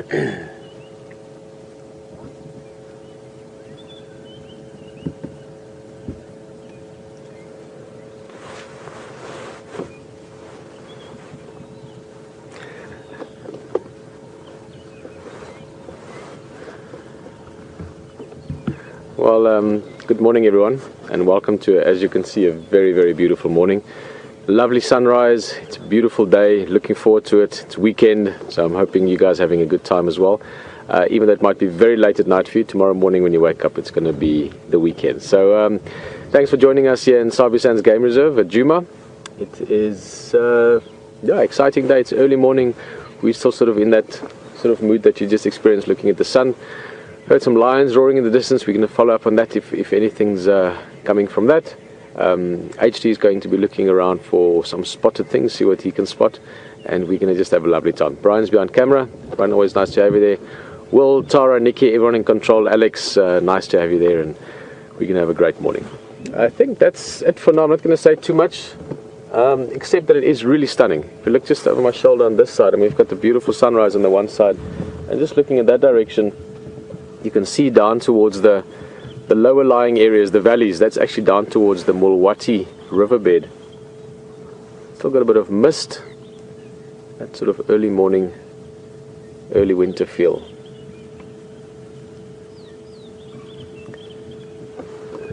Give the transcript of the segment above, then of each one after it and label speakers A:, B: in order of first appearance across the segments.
A: Well, good morning everyone, and welcome to, as you can see, a very, very beautiful morning. Lovely sunrise. It's a beautiful day. Looking forward to it. It's weekend, so I'm hoping you guys are having a good time as well. Even though it might be very late at night for you, tomorrow morning when you wake up, it's going to be the weekend. So thanks for joining us here in Sabi Sands Game Reserve at Djuma. It is exciting day. It's early morning. We're still sort of in that sort of mood that you just experienced looking at the sun. Heard some lions roaring in the distance. We're going to follow up on that if anything's coming from that. HD is going to be looking around for some spotted things, see what he can spot, and we're going to just have a lovely time. Brian's behind camera. Brian, always nice to have you there. Will, Tara, Nikki, everyone in control. Alex, nice to have you there, and we're going to have a great morning. I think that's it for now. I'm not going to say too much, except that it is really stunning. If you look just over my shoulder on this side, and we've got the beautiful sunrise on the one side, and just looking in that direction, you can see down towards the lower lying areas, the valleys. That's actually down towards the Mulwati riverbed. Still got a bit of mist, that sort of early morning, early winter feel.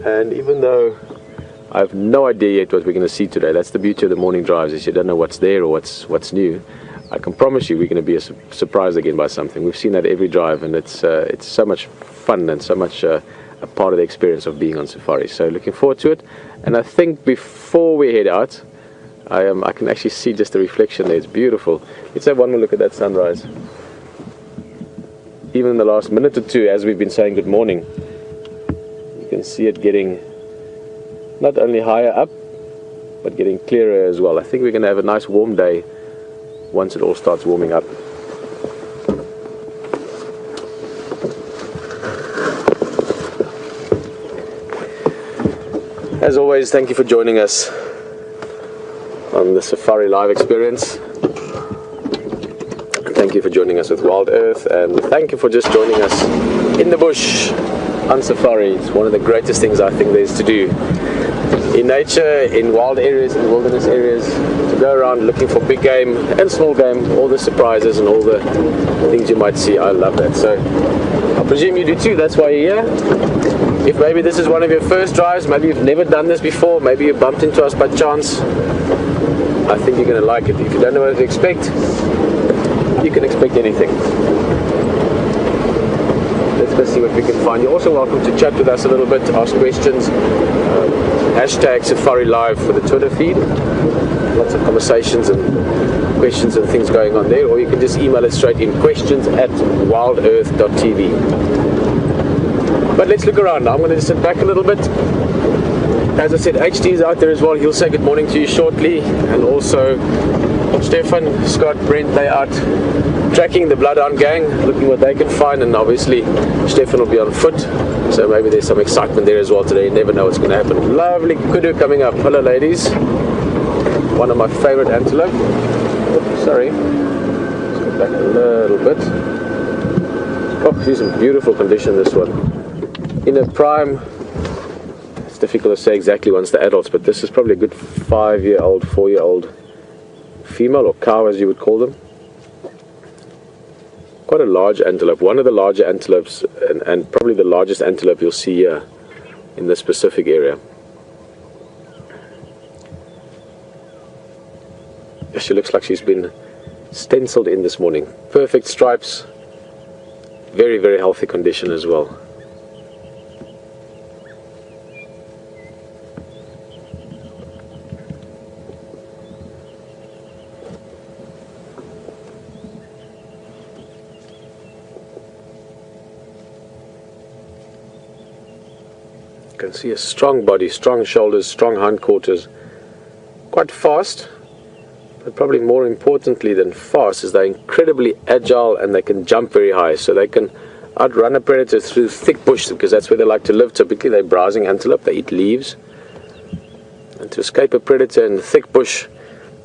A: And even though I have no idea yet what we're going to see today, that's the beauty of the morning drives, is you don't know what's there or what's new. I can promise you we're going to be surprised again by something. We've seen that every drive, and it's so much fun and so much a part of the experience of being on safari. So looking forward to it. And I think before we head out, I can actually see just the reflection there. It's beautiful. Let's have one more look at that sunrise. Even in the last minute or two, as we've been saying good morning, you can see it getting not only higher up, but getting clearer as well. I think we're going to have a nice warm day once it all starts warming up. As always, thank you for joining us on the Safari Live experience. Thank you for joining us with Wild Earth, and thank you for just joining us in the bush on safari. It's one of the greatest things I think there is to do in nature, in wild areas, in wilderness areas, to go around looking for big game and small game, all the surprises and all the things you might see. I love that. So I presume you do too. That's why you're here. If maybe this is one of your first drives, maybe you've never done this before, maybe you bumped into us by chance, I think you're going to like it. If you don't know what to expect, you can expect anything. Let's go see what we can find. You're also welcome to chat with us a little bit, ask questions. Hashtag Safari Live for the Twitter feed. Lots of conversations and questions and things going on there. Or you can just email it straight in, questions@WildEarthTV. But let's look around now. I'm going to just sit back a little bit. As I said, HD is out there as well. He'll say good morning to you shortly. And also Stefan, Scott, Brent, they are out tracking the Bloodhound gang, looking what they can find. And obviously Stefan will be on foot, so maybe there's some excitement there as well today. You never know what's going to happen. Lovely kudu coming up. Hello ladies. One of my favorite antelope. Oops, sorry. Let's go back a little bit. Oh, she's in beautiful condition, this one. In a prime, it's difficult to say exactly once the adults, but this is probably a good 5-year-old, 4-year-old female, or cow as you would call them. Quite a large antelope, one of the larger antelopes, and probably the largest antelope you'll see here in this specific area. She looks like she's been stenciled in this morning. Perfect stripes, very, very healthy condition as well. You can see a strong body, strong shoulders, strong hindquarters, quite fast, but probably more importantly than fast is they're incredibly agile and they can jump very high, so they can outrun a predator through thick bush, because that's where they like to live. Typically they're browsing antelope, they eat leaves, and to escape a predator in thick bush,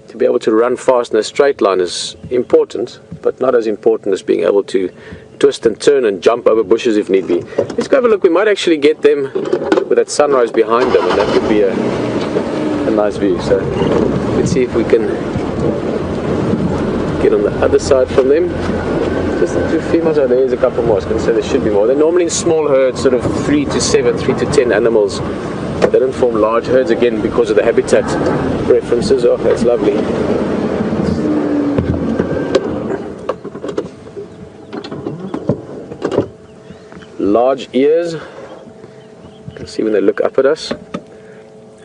A: to be able to run fast in a straight line is important. but not as important as being able to twist and turn and jump over bushes if need be. Let's go have a look. We might actually get them with that sunrise behind them, and that could be a nice view. So let's see if we can get on the other side from them. Just the two females. Oh, there's a couple more. I was going to say there should be more. They're normally in small herds, sort of 3 to 7, 3 to 10 animals. They don't form large herds, again, because of the habitat preferences. Oh, that's lovely. Large ears. You can see when they look up at us.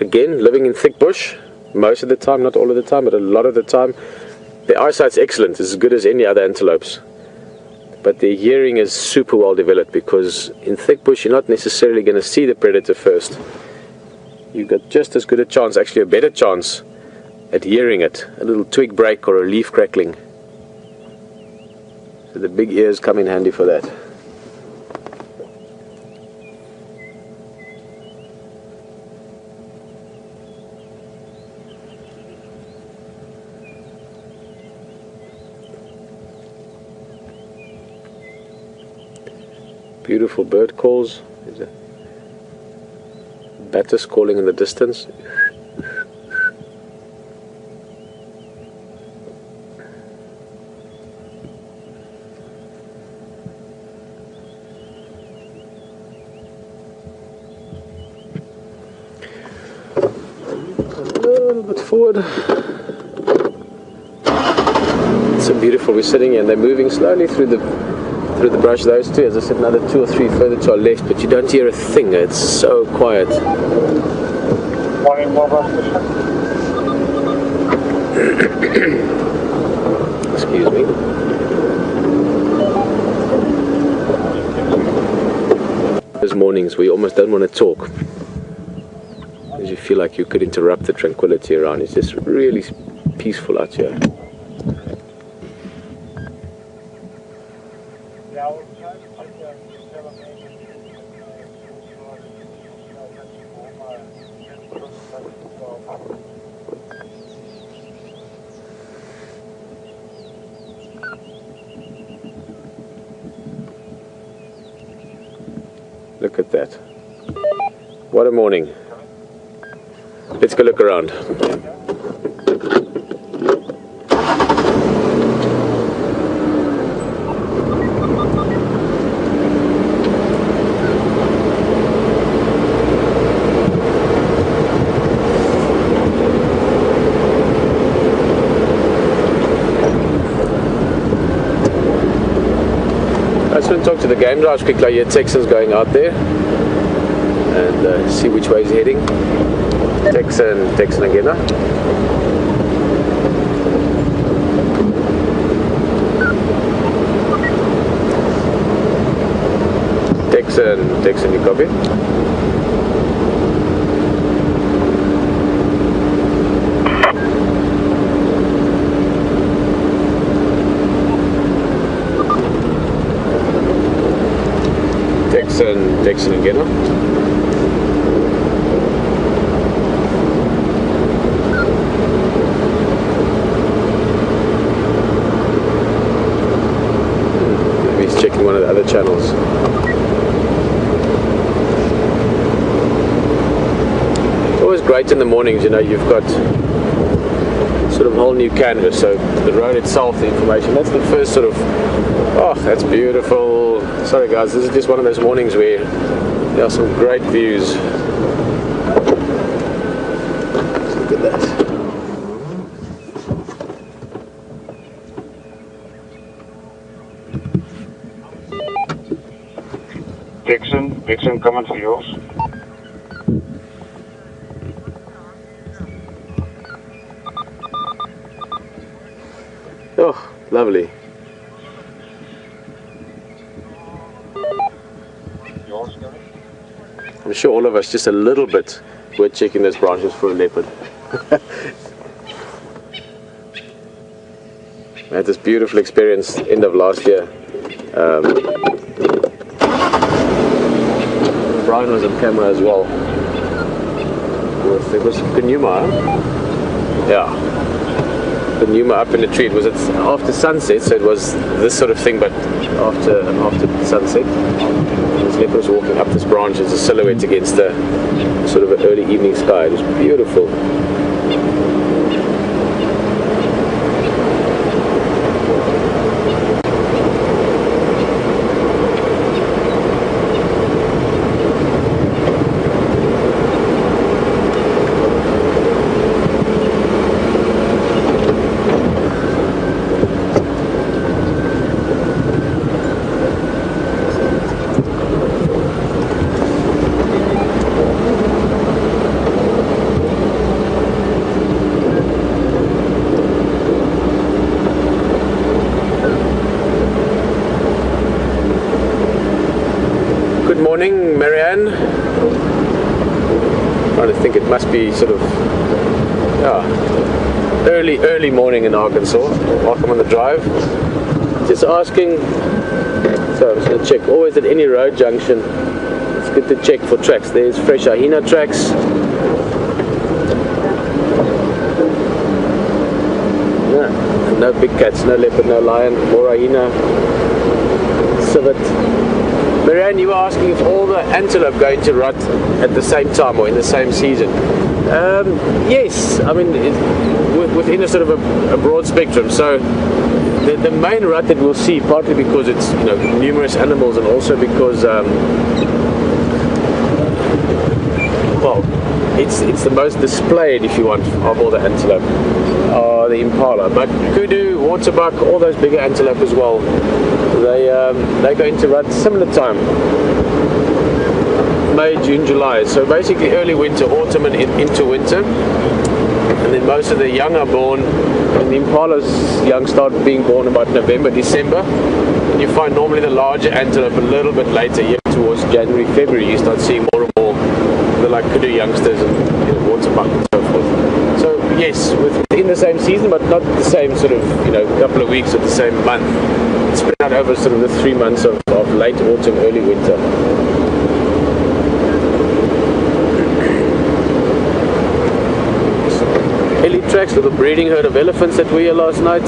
A: Again, living in thick bush most of the time, not all of the time, but a lot of the time. Their eyesight's excellent, it's as good as any other antelopes. But their hearing is super well developed, because in thick bush you're not necessarily going to see the predator first. You've got just as good a chance, actually a better chance, at hearing it. A little twig break or a leaf crackling. So the big ears come in handy for that. Beautiful bird calls. There's a batis calling in the distance. A little bit forward. It's so beautiful. We're sitting here and they're moving slowly through the brush. Those two, as I said, another 2 or 3 further to our left, but you don't hear a thing. It's so quiet. Excuse me. Those mornings where you almost don't want to talk, because you feel like you could interrupt the tranquility around. It's just really peaceful out here. Look at that. What a morning. Let's go look around. I just want to talk to the game drives quickly. I hear Texan's going out there and see which way he's heading. Texan again. Texan, you copy? Texan again. Maybe he's checking one of the other channels. It's always great in the mornings, you know, you've got sort of a whole new canvas. So the road itself, the information, that's the first sort of, oh, that's beautiful. Sorry guys, this is just one of those mornings where there are some great views. Look at that.
B: Texan, coming for yours.
A: Oh, lovely. I'm sure all of us, just a little bit, were checking those branches for a leopard. I had this beautiful experience end of last year. Brian was on camera as well. It was Djuma, huh? Yeah. the Djuma up in the tree. It was after sunset, so it was this sort of thing, but after sunset. This leopard was walking up this branch as a silhouette against the sort of an early evening sky. It was beautiful. Good morning, Marianne. Trying to think, it must be sort of early morning in Arkansas. Welcome on the drive. Just asking, so I'm just going to check, always at any road junction, it's good to check for tracks. There's fresh hyena tracks. No big cats, no leopard, no lion, more hyena, civet. Marianne, you were asking if all the antelope go into rut at the same time or in the same season. Yes, I mean within a sort of a broad spectrum. So the main rut that we'll see, partly because it's numerous animals, and also because well, it's the most displayed, if you want, of all the antelope, are the impala. But kudu, waterbuck, all those bigger antelope as well, they go into rut similar time, May, June, July. So basically early winter, autumn, and into winter. And then most of the young are born, and the impalas young start being born about November, December. And you find normally the larger antelope a little bit later, yet towards January, February, you start seeing more and more the like kudu youngsters and waterbuck and so forth. So yes, within the same season, but not the same sort of couple of weeks or the same month. It's spread out over sort of the 3 months of late autumn, early winter. Elite tracks, little breeding herd of elephants that were here last night.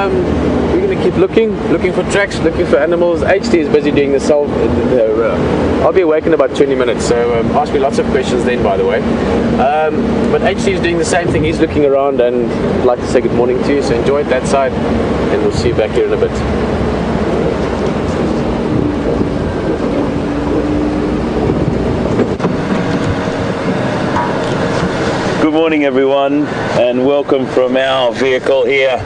A: We're going to keep looking for tracks, looking for animals. HT is busy doing the solve. I'll be awake in about 20 minutes, so ask me lots of questions then, by the way. But HT is doing the same thing. He's looking around, and I'd like to say good morning to you, so enjoy it that side, and we'll see you back here in a bit.
C: Good morning, everyone, and welcome from our vehicle here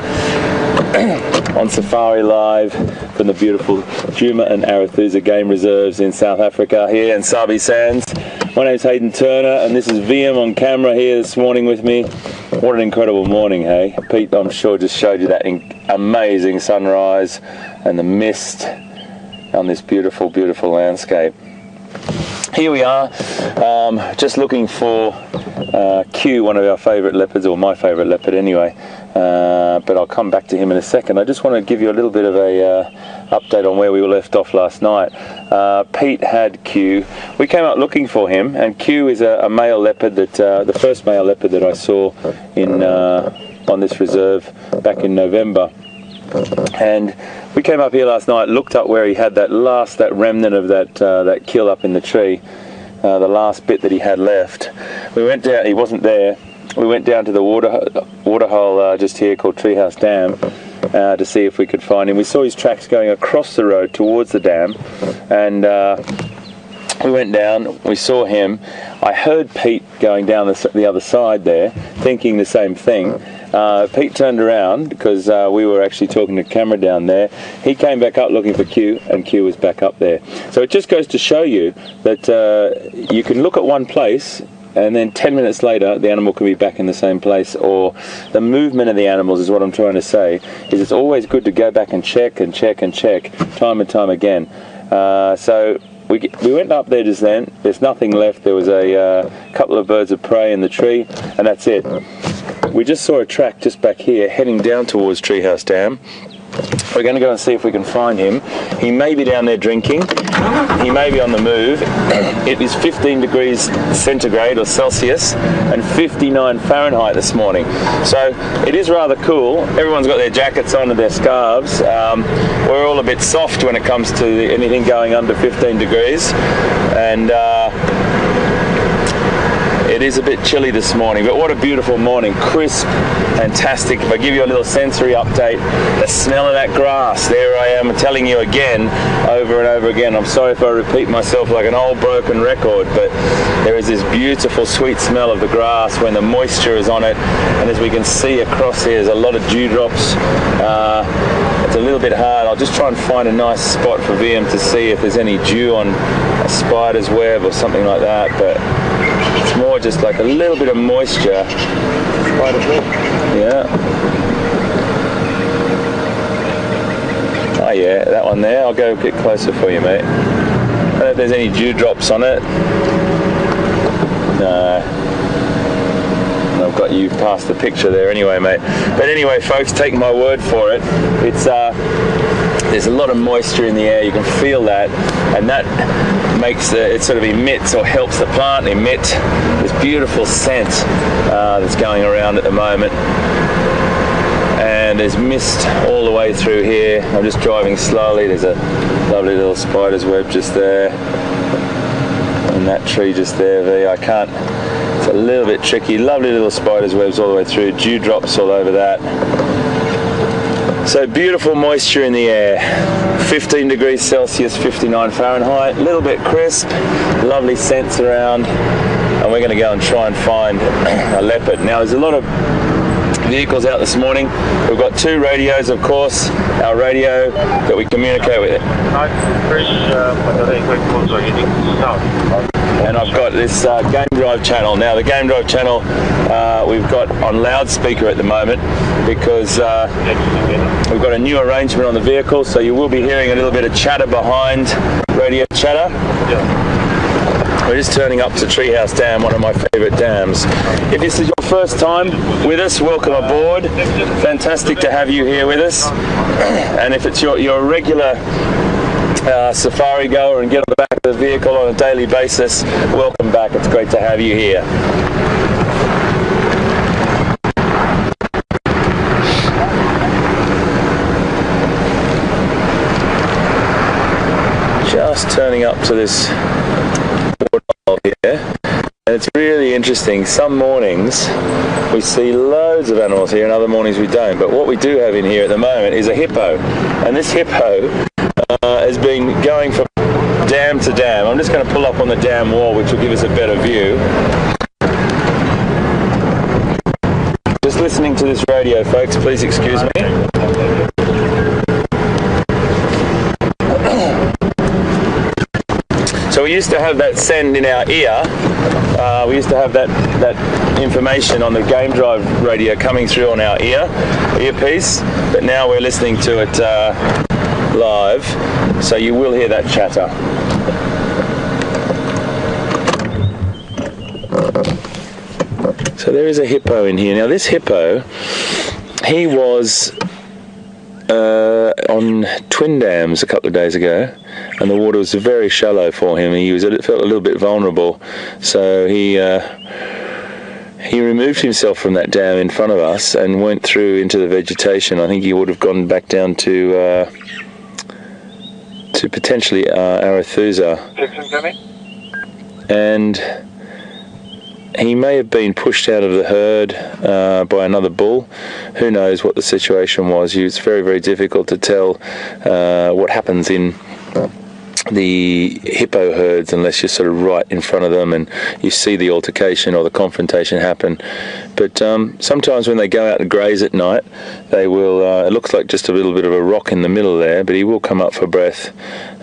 C: on Safari Live from the beautiful Djuma and Arathusa Game Reserves in South Africa, here in Sabi Sands. My name is Hayden Turner, and this is VM on camera here this morning with me. What an incredible morning, hey? Pete, I'm sure, just showed you that amazing sunrise and the mist on this beautiful, beautiful landscape. Here we are, just looking for Q, one of our favourite leopards, or my favourite leopard anyway, but I'll come back to him in a second. I just want to give you a little bit of a update on where we were left off last night. Pete had Q. We came out looking for him, and Q is a male leopard, that the first male leopard that I saw in on this reserve back in November. And we came up here last night, looked up where he had that remnant of that kill up in the tree, the last bit that he had left. We went down, he wasn't there. We went down to the water hole just here called Treehouse Dam to see if we could find him. We saw his tracks going across the road towards the dam, and we went down, we saw him. I heard Pete going down the other side there, thinking the same thing. Pete turned around because we were actually talking to camera down there. He came back up looking for Q, and Q was back up there. So it just goes to show you that you can look at one place and then 10 minutes later the animal can be back in the same place, or the movement of the animals is what I'm trying to say, is it's always good to go back and check and check and check time and time again. So we went up there just then. There's nothing left. There was a couple of birds of prey in the tree, and that's it. We just saw a track just back here heading down towards Treehouse Dam. We're going to go and see if we can find him. He may be down there drinking. He may be on the move. It is 15 degrees centigrade or Celsius and 59 Fahrenheit this morning. So it is rather cool. Everyone's got their jackets on and their scarves. We're all a bit soft when it comes to anything going under 15 degrees. And it is a bit chilly this morning, but what a beautiful morning. Crisp, fantastic. If I give you a little sensory update, the smell of that grass, there I am telling you again, over and over again. I'm sorry if I repeat myself like an old broken record, but there is this beautiful sweet smell of the grass when the moisture is on it, and as we can see across here, there's a lot of dewdrops. It's a little bit hard. I'll just try and find a nice spot for VM to see if there's any dew on a spider's web or something like that, but it's more just like a little bit of moisture. Yeah. Oh yeah, that one there. I'll go a bit closer for you, mate. I don't know if there's any dewdrops on it. No. I've got you past the picture there anyway, mate. But anyway, folks, take my word for it. It's there's a lot of moisture in the air. You can feel that, and that makes it sort of emits or helps the plant emit this beautiful scent that's going around at the moment. And there's mist all the way through here. I'm just driving slowly. There's a lovely little spider's web just there, and that tree just there. I can't. It's a little bit tricky. Lovely little spider's webs all the way through. Dewdrops all over that. So beautiful moisture in the air. 15 degrees Celsius, 59 Fahrenheit. A little bit crisp. Lovely scents around. And we're going to go and try and find a leopard. Now there's a lot of vehicles out this morning. We've got two radios, of course. Our radio that we communicate with. And I've got this Game Drive channel. Now the Game Drive channel we've got on loudspeaker at the moment because we've got a new arrangement on the vehicle, so you will be hearing a little bit of chatter behind, radio chatter. We're just turning up to Treehouse Dam, one of my favourite dams. If this is your first time with us, welcome aboard. Fantastic to have you here with us. And if it's your regular safari goer and get on the back of the vehicle on a daily basis, welcome back. It's great to have you here. Just turning up to this waterhole here, and it's really interesting. Some mornings we see loads of animals here and other mornings we don't, but what we do have in here at the moment is a hippo, and this hippo has been going from dam to dam. I'm just going to pull up on the dam wall, which will give us a better view. Just listening to this radio, folks, please excuse me. So we used to have that send in our ear. We used to have that information on the Game Drive radio coming through on our earpiece, but now we're listening to it live, so you will hear that chatter. So there is a hippo in here. Now this hippo, he was on twin dams a couple of days ago, and the water was very shallow for him. He felt a little bit vulnerable, so he removed himself from that dam in front of us and went through into the vegetation. I think he would have gone back down to potentially Arethusa, and he may have been pushed out of the herd by another bull. Who knows what the situation was? It's very, very difficult to tell what happens in the hippo herds unless you're sort of right in front of them and you see the altercation or the confrontation happen. But sometimes when they go out and graze at night, they will, it looks like just a little bit of a rock in the middle there, but he will come up for breath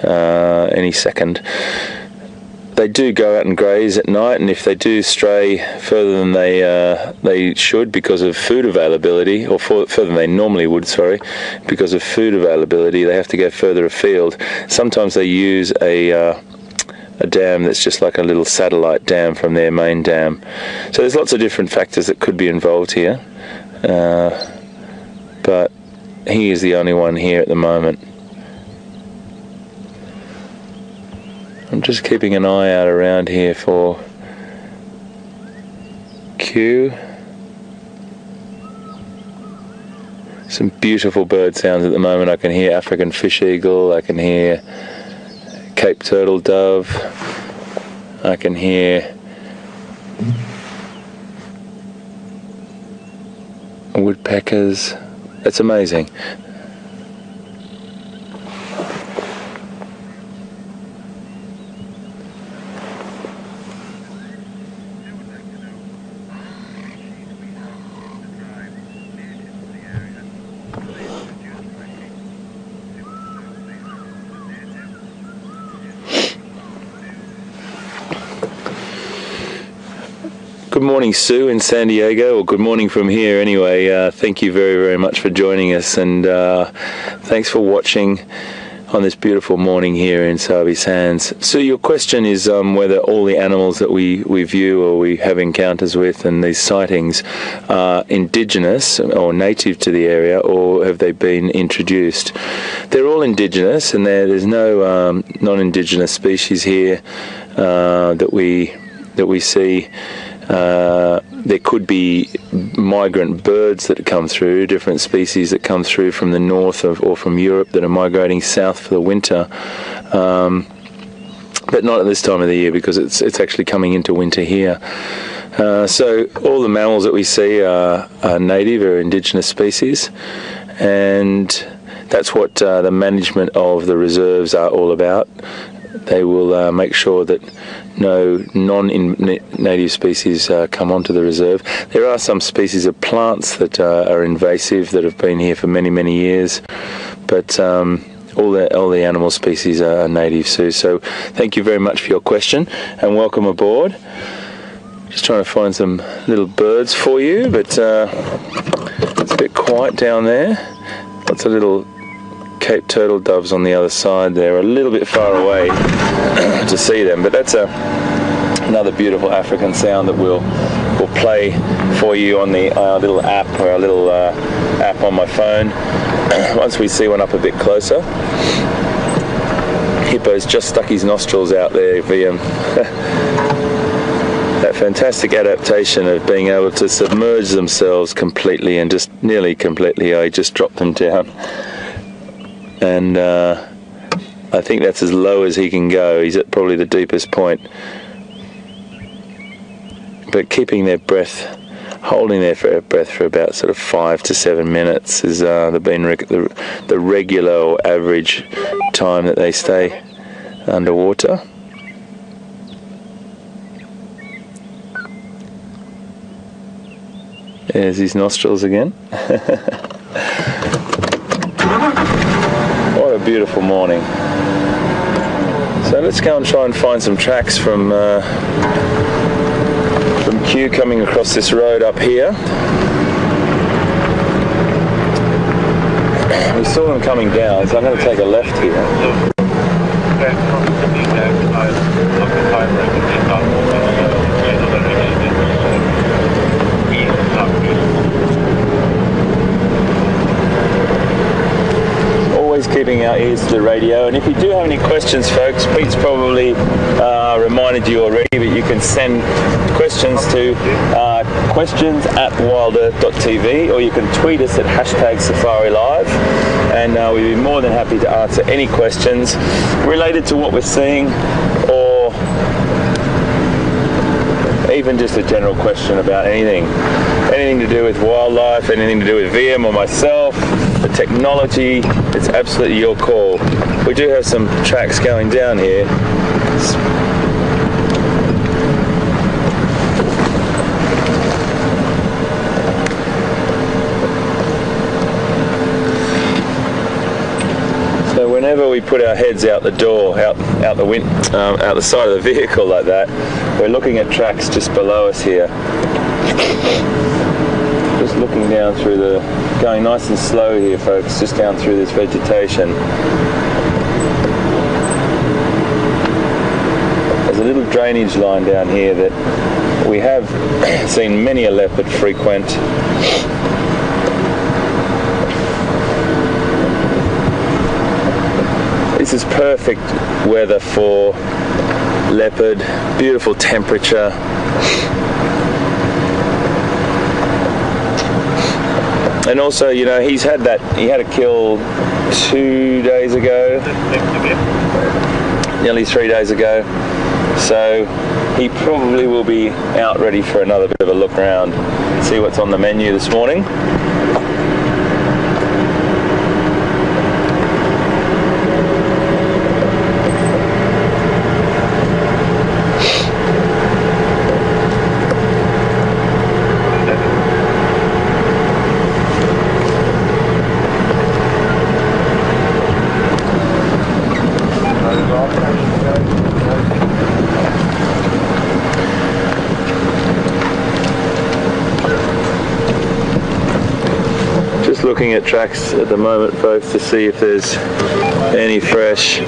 C: any second. They do go out and graze at night, and if they do stray further than they should because of food availability, or further than they normally would, sorry, because of food availability, they have to go further afield. Sometimes they use a dam that's just like a little satellite dam from their main dam. So there's lots of different factors that could be involved here, but he is the only one here at the moment. I'm just keeping an eye out around here for Q. Some beautiful bird sounds at the moment. I can hear African fish eagle, I can hear Cape turtle dove, I can hear woodpeckers. It's amazing. Good morning, Sue in San Diego, or good morning from here anyway. Thank you very, very much for joining us, and thanks for watching on this beautiful morning here in Sabi Sands. So your question is whether all the animals that we view or we have encounters with and these sightings are indigenous or native to the area, or have they been introduced? They're all indigenous, and there's no non-indigenous species here that we see. There could be migrant birds that come through, different species that come through from the north or from Europe that are migrating south for the winter, but not at this time of the year because it's actually coming into winter here. So all the mammals that we see are native or indigenous species, and that's what the management of the reserves are all about. They will make sure that no non-native species come onto the reserve. There are some species of plants that are invasive that have been here for many, many years, but all the animal species are native, Sue. So thank you very much for your question and welcome aboard. Just trying to find some little birds for you, but it's a bit quiet down there. Lots of little Cape turtle doves on the other side. They're a little bit far away to see them, but that's another beautiful African sound that we'll play for you on the little app, or our little app on my phone once we see one up a bit closer. Hippo's just stuck his nostrils out there via that fantastic adaptation of being able to submerge themselves completely, and just nearly completely. I just dropped them down. And I think that's as low as he can go. He's at probably the deepest point. But keeping their breath, holding their breath for about sort of 5 to 7 minutes is the regular or average time that they stay underwater. There's his nostrils again. What a beautiful morning. So let's go and try and find some tracks from Q coming across this road up here. We saw them coming down, so I'm going to take a left here. Always keeping our ears to the radio, and if you do have any questions, folks, Pete's probably reminded you already, but you can send questions to questions@WildEarthTV, or you can tweet us at #SafariLive, and we'd be more than happy to answer any questions related to what we're seeing, or even just a general question about anything to do with wildlife, anything to do with VM or myself. the technology, it's absolutely your call. We do have some tracks going down here. So whenever we put our heads out the door, out the side of the vehicle like that, we're looking at tracks just below us here. Just looking down through going nice and slow here, folks, just down through this vegetation. There's a little drainage line down here that we have seen many a leopard frequent. This is perfect weather for leopard, beautiful temperature. And also, you know, he had a kill 2 days ago, nearly 3 days ago. So he probably will be out ready for another bit of a look around, see what's on the menu this morning. Looking at tracks at the moment, folks, to see if there's any fresh. And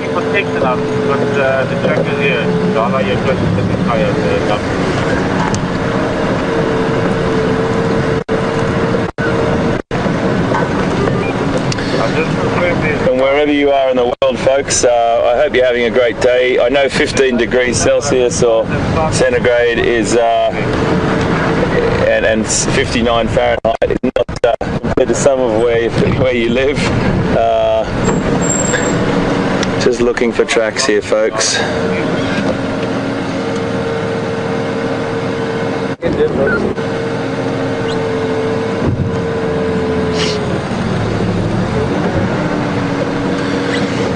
C: wherever you are in the world, folks, I hope you're having a great day. I know 15 degrees Celsius or centigrade is and 59 Fahrenheit is not compared to some of where you live. Just looking for tracks here, folks.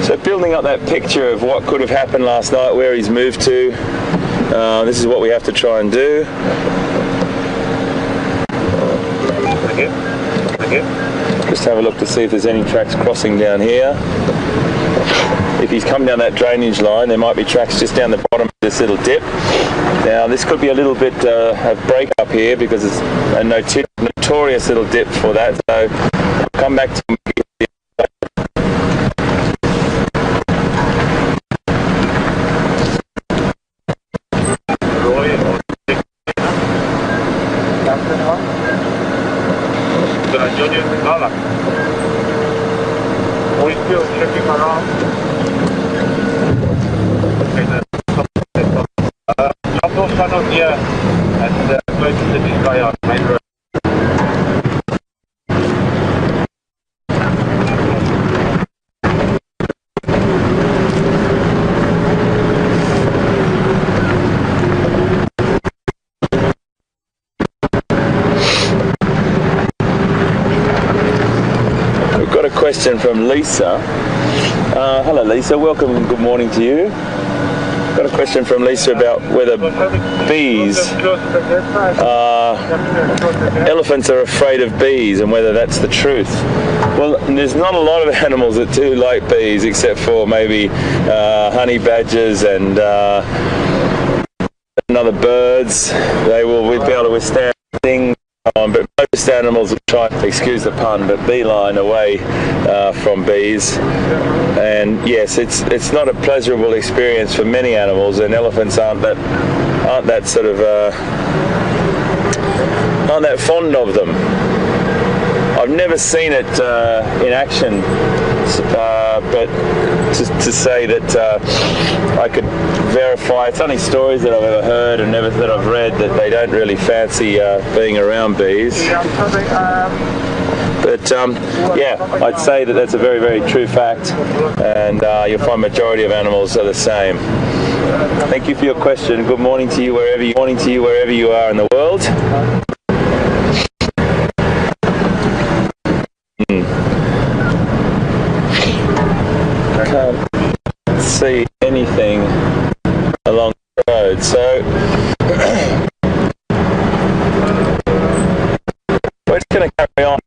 C: So building up that picture of what could have happened last night, where he's moved to, this is what we have to try and do. Just have a look to see if there's any tracks crossing down here. If he's come down that drainage line, there might be tracks just down the bottom of this little dip. Now this could be a little bit of break up here because it's a notorious little dip for that. So I'll come back to
B: We're still checking around. Drop those funnels here and go to the big guy on main road.
C: Question from Lisa. Hello Lisa, welcome and good morning to you. Got a question from Lisa about whether elephants are afraid of bees and whether that's the truth. Well, there's not a lot of animals that do like bees except for maybe honey badgers and other birds. They will be able to withstand things. But most animals will try, excuse the pun, but beeline away from bees. And yes, it's not a pleasurable experience for many animals, and elephants aren't that fond of them. I've never seen it in action, but to say that I could verify, it's only stories that I've ever heard and never that I've read, that they don't really fancy being around bees. But yeah, I'd say that that's a very, very true fact, and you'll find majority of animals are the same. Thank you for your question. Good morning to you wherever you are in the world. see anything along the road. So we're just going to carry on,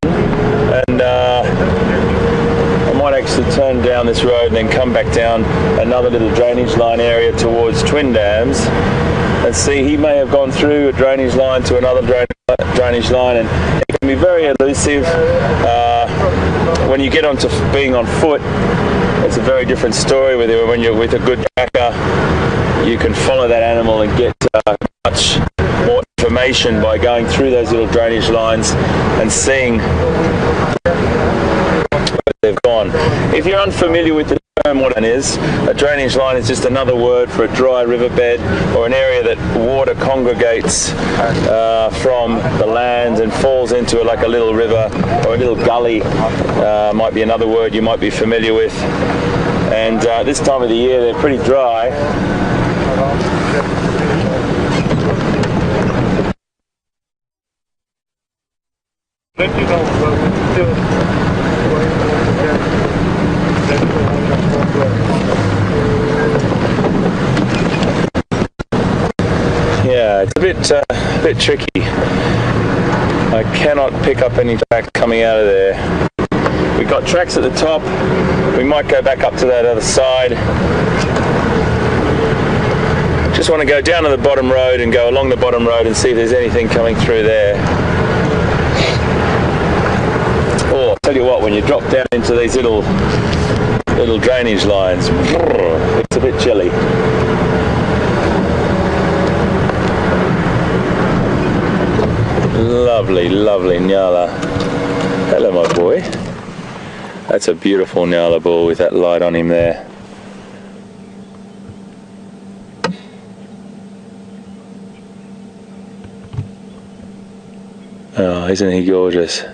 C: and I might actually turn down this road and then come back down another little drainage line area towards Twin Dams, and see, he may have gone through a drainage line to another drainage line, and it can be very elusive. When you get onto being on foot, it's a very different story. When you're with a good tracker, you can follow that animal and get much more information by going through those little drainage lines and seeing where they've gone. If you're unfamiliar with the term, what it is, a drainage line is just another word for a dry riverbed, or an area that water congregates from the land and falls into like a little river or a little gully. Might be another word you might be familiar with. And this time of the year they're pretty dry. Yeah, it's a bit tricky. I cannot pick up any tracks coming out of there. We've got tracks at the top. We might go back up to that other side. Just want to go down to the bottom road and go along the bottom road and see if there's anything coming through there. Oh, I'll tell you what, when you drop down into these little drainage lines, it's a bit chilly. Lovely, lovely Nyala. Hello, my boy. That's a beautiful Nyala bull with that light on him there. Oh, isn't he gorgeous?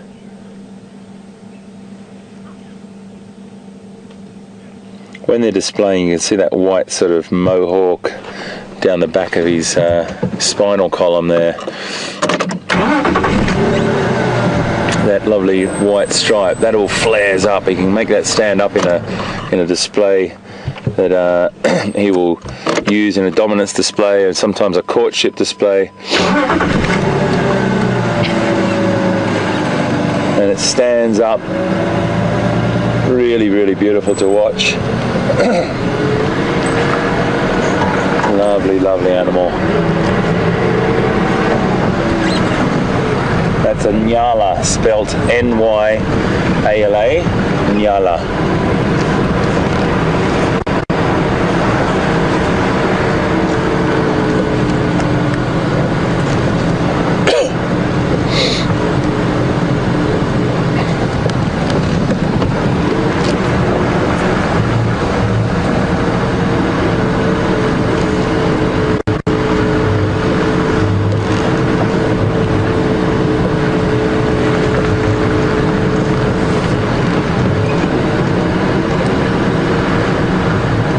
C: When they're displaying, you can see that white sort of mohawk down the back of his spinal column there. That lovely white stripe, that all flares up. He can make that stand up in a display that he will use in a dominance display and sometimes a courtship display. And it stands up really, really beautiful to watch. Lovely, lovely animal. That's a Nyala, spelt N-Y-A-L-A, Nyala.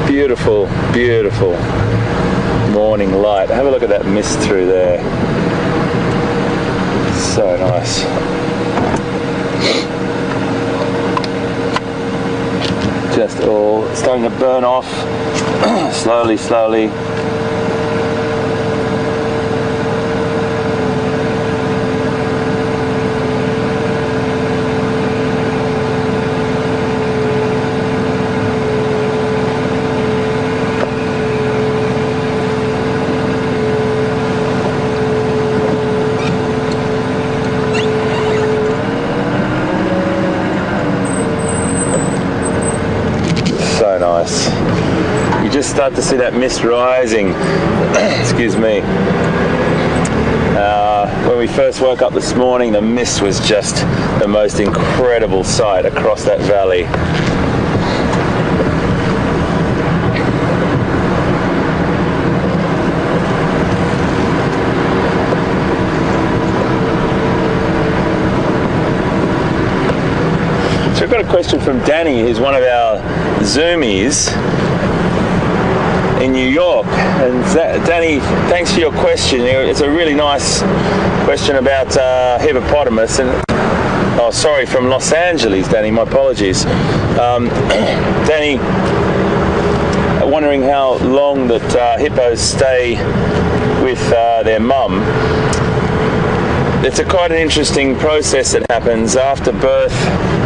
C: Beautiful, beautiful morning light. Have a look at that mist through there. So nice. Just all starting to burn off slowly, slowly. So nice. You just start to see that mist rising. Excuse me. When we first woke up this morning, the mist was just the most incredible sight across that valley. So I've got a question from Danny, who's one of our Zoomies in New York. And Danny, thanks for your question. It's a really nice question about hippopotamus. And oh, sorry, from Los Angeles, Danny. My apologies. Danny, wondering how long that hippos stay with their mum, it's quite an interesting process that happens after birth.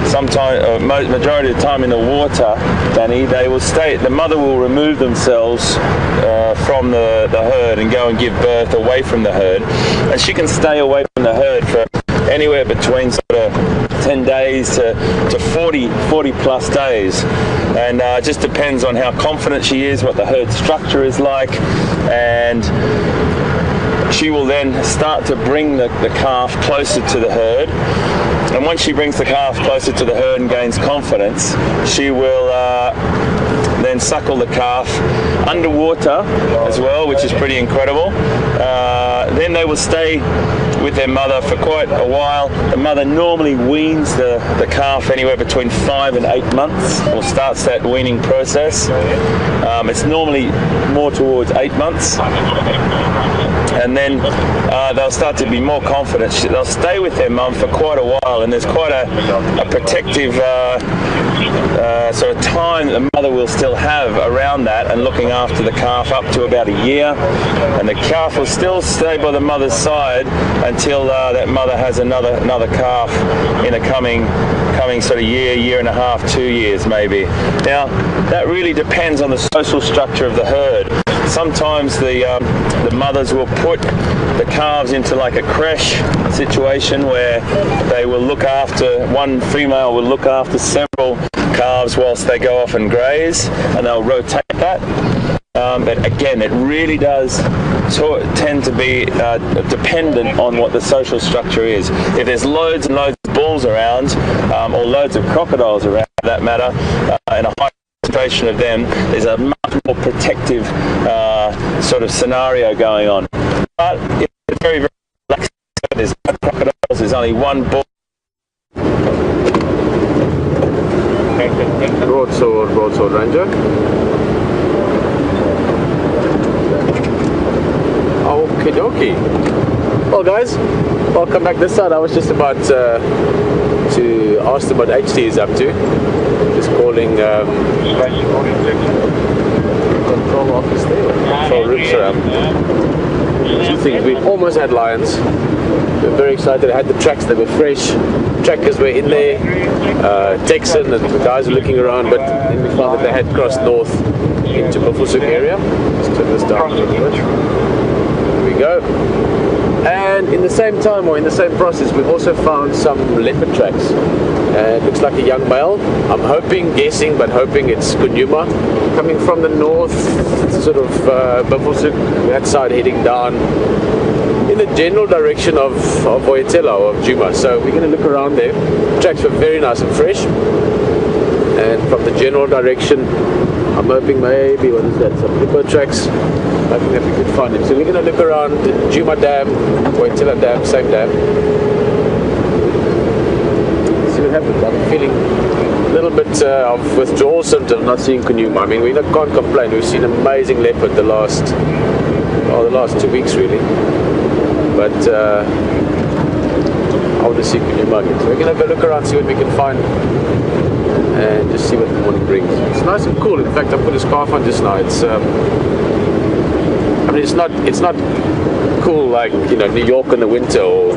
C: Sometime, majority of the time in the water, Danny, they will stay. The mother will remove themselves from the herd and go and give birth away from the herd, and she can stay away from the herd for anywhere between sort of 10 days to 40 plus days, and it just depends on how confident she is, what the herd structure is like, and she will then start to bring the calf closer to the herd. And once she brings the calf closer to the herd and gains confidence, she will then suckle the calf underwater as well, which is pretty incredible. Then they will stay with their mother for quite a while. The mother normally weans the calf anywhere between 5 and 8 months, or starts that weaning process. It's normally more towards 8 months. And then they'll start to be more confident. They'll stay with their mum for quite a while, and there's quite a protective sort of time that the mother will still have around that, and looking after the calf up to about a year. And the calf will still stay by the mother's side until that mother has another calf in a coming sort of year and a half, 2 years maybe. Now, that really depends on the social structure of the herd. Sometimes the mothers will put the calves into like a creche situation where they will look after, one female will look after several calves whilst they go off and graze, and they'll rotate that. But again, it really does tend to be dependent on what the social structure is. If there's loads and loads of bulls around, or loads of crocodiles around for that matter, and a high concentration of them, there's a much more protective sort of scenario going on. But if it's very, very relaxed, there's no crocodiles, there's only one bull.
A: Broadsword Ranger. Okie dokie. Well guys, welcome back this side. I was just about to ask them what HT is up to. Just calling control office there, control room surround. Two things, we almost had lions. We were very excited. I had the tracks that were fresh. Trackers were in there. Texan and the guys were looking around, but then we found that they had crossed north into Bafusuk area. Let's turn this down a little bit. There we go. And in the same time, or in the same process, we've also found some leopard tracks. It looks like a young male. I'm guessing it's Djuma, coming from the north, sort of Bafusuk, that side, heading down in the general direction of Voyatela or of Djuma. So we're going to look around there. Tracks were very nice and fresh. And from the general direction, I'm hoping maybe, what is that, some hippo tracks. Hoping that we could find him. So we're going to look around the Djuma Dam, Voyatela Dam, same dam. See what happens. I'm feeling a little bit of withdrawal symptoms, not seeing Djuma. I mean, we can't complain. We've seen amazing leopard the last 2 weeks really. But I want to see Djuma again. So we're going to go look around, see what we can find, and just see what the morning brings. It's nice and cool. In fact, I put a scarf on just now. It's I mean, it's not cool like, you know, New York in the winter, or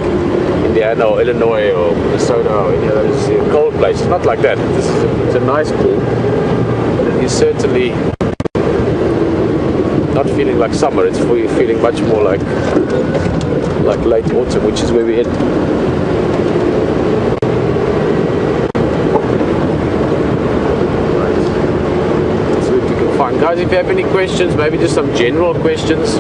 A: Indiana or Illinois or Minnesota or any of those cold places. It's not like that. It's a nice cool. But it is certainly not feeling like summer. It's feeling much more like late autumn, which is where we're heading. Right. So if we can find, guys, if you have any questions, maybe just some general questions,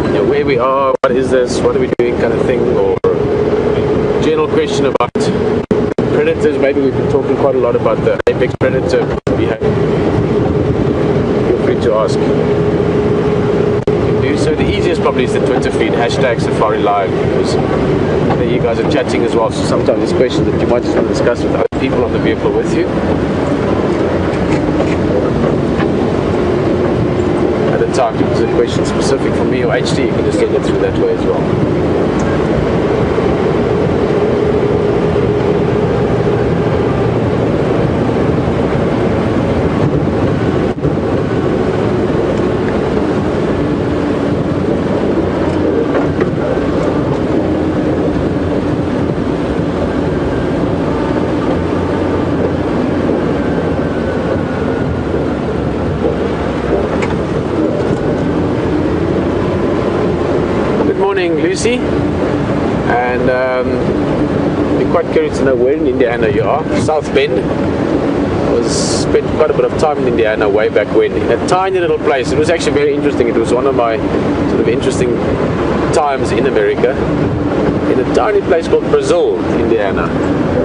A: you know, where we are, what is this, what are we doing, kind of thing, or general question about predators. Maybe we've been talking quite a lot about the apex predator behavior. Feel free to ask. So the easiest probably is the Twitter feed, hashtag Safari Live, because there you guys are chatting as well. So sometimes there's questions that you might just want to discuss with other people on the vehicle with you. At a time, if there's a question specific for me or HT, you can just take it through that way as well. curious to know where in Indiana you are. South Bend. Spent quite a bit of time in Indiana way back when, in a tiny little place. It was actually very interesting. It was one of my sort of interesting times in America, in a tiny place called Brazil, Indiana,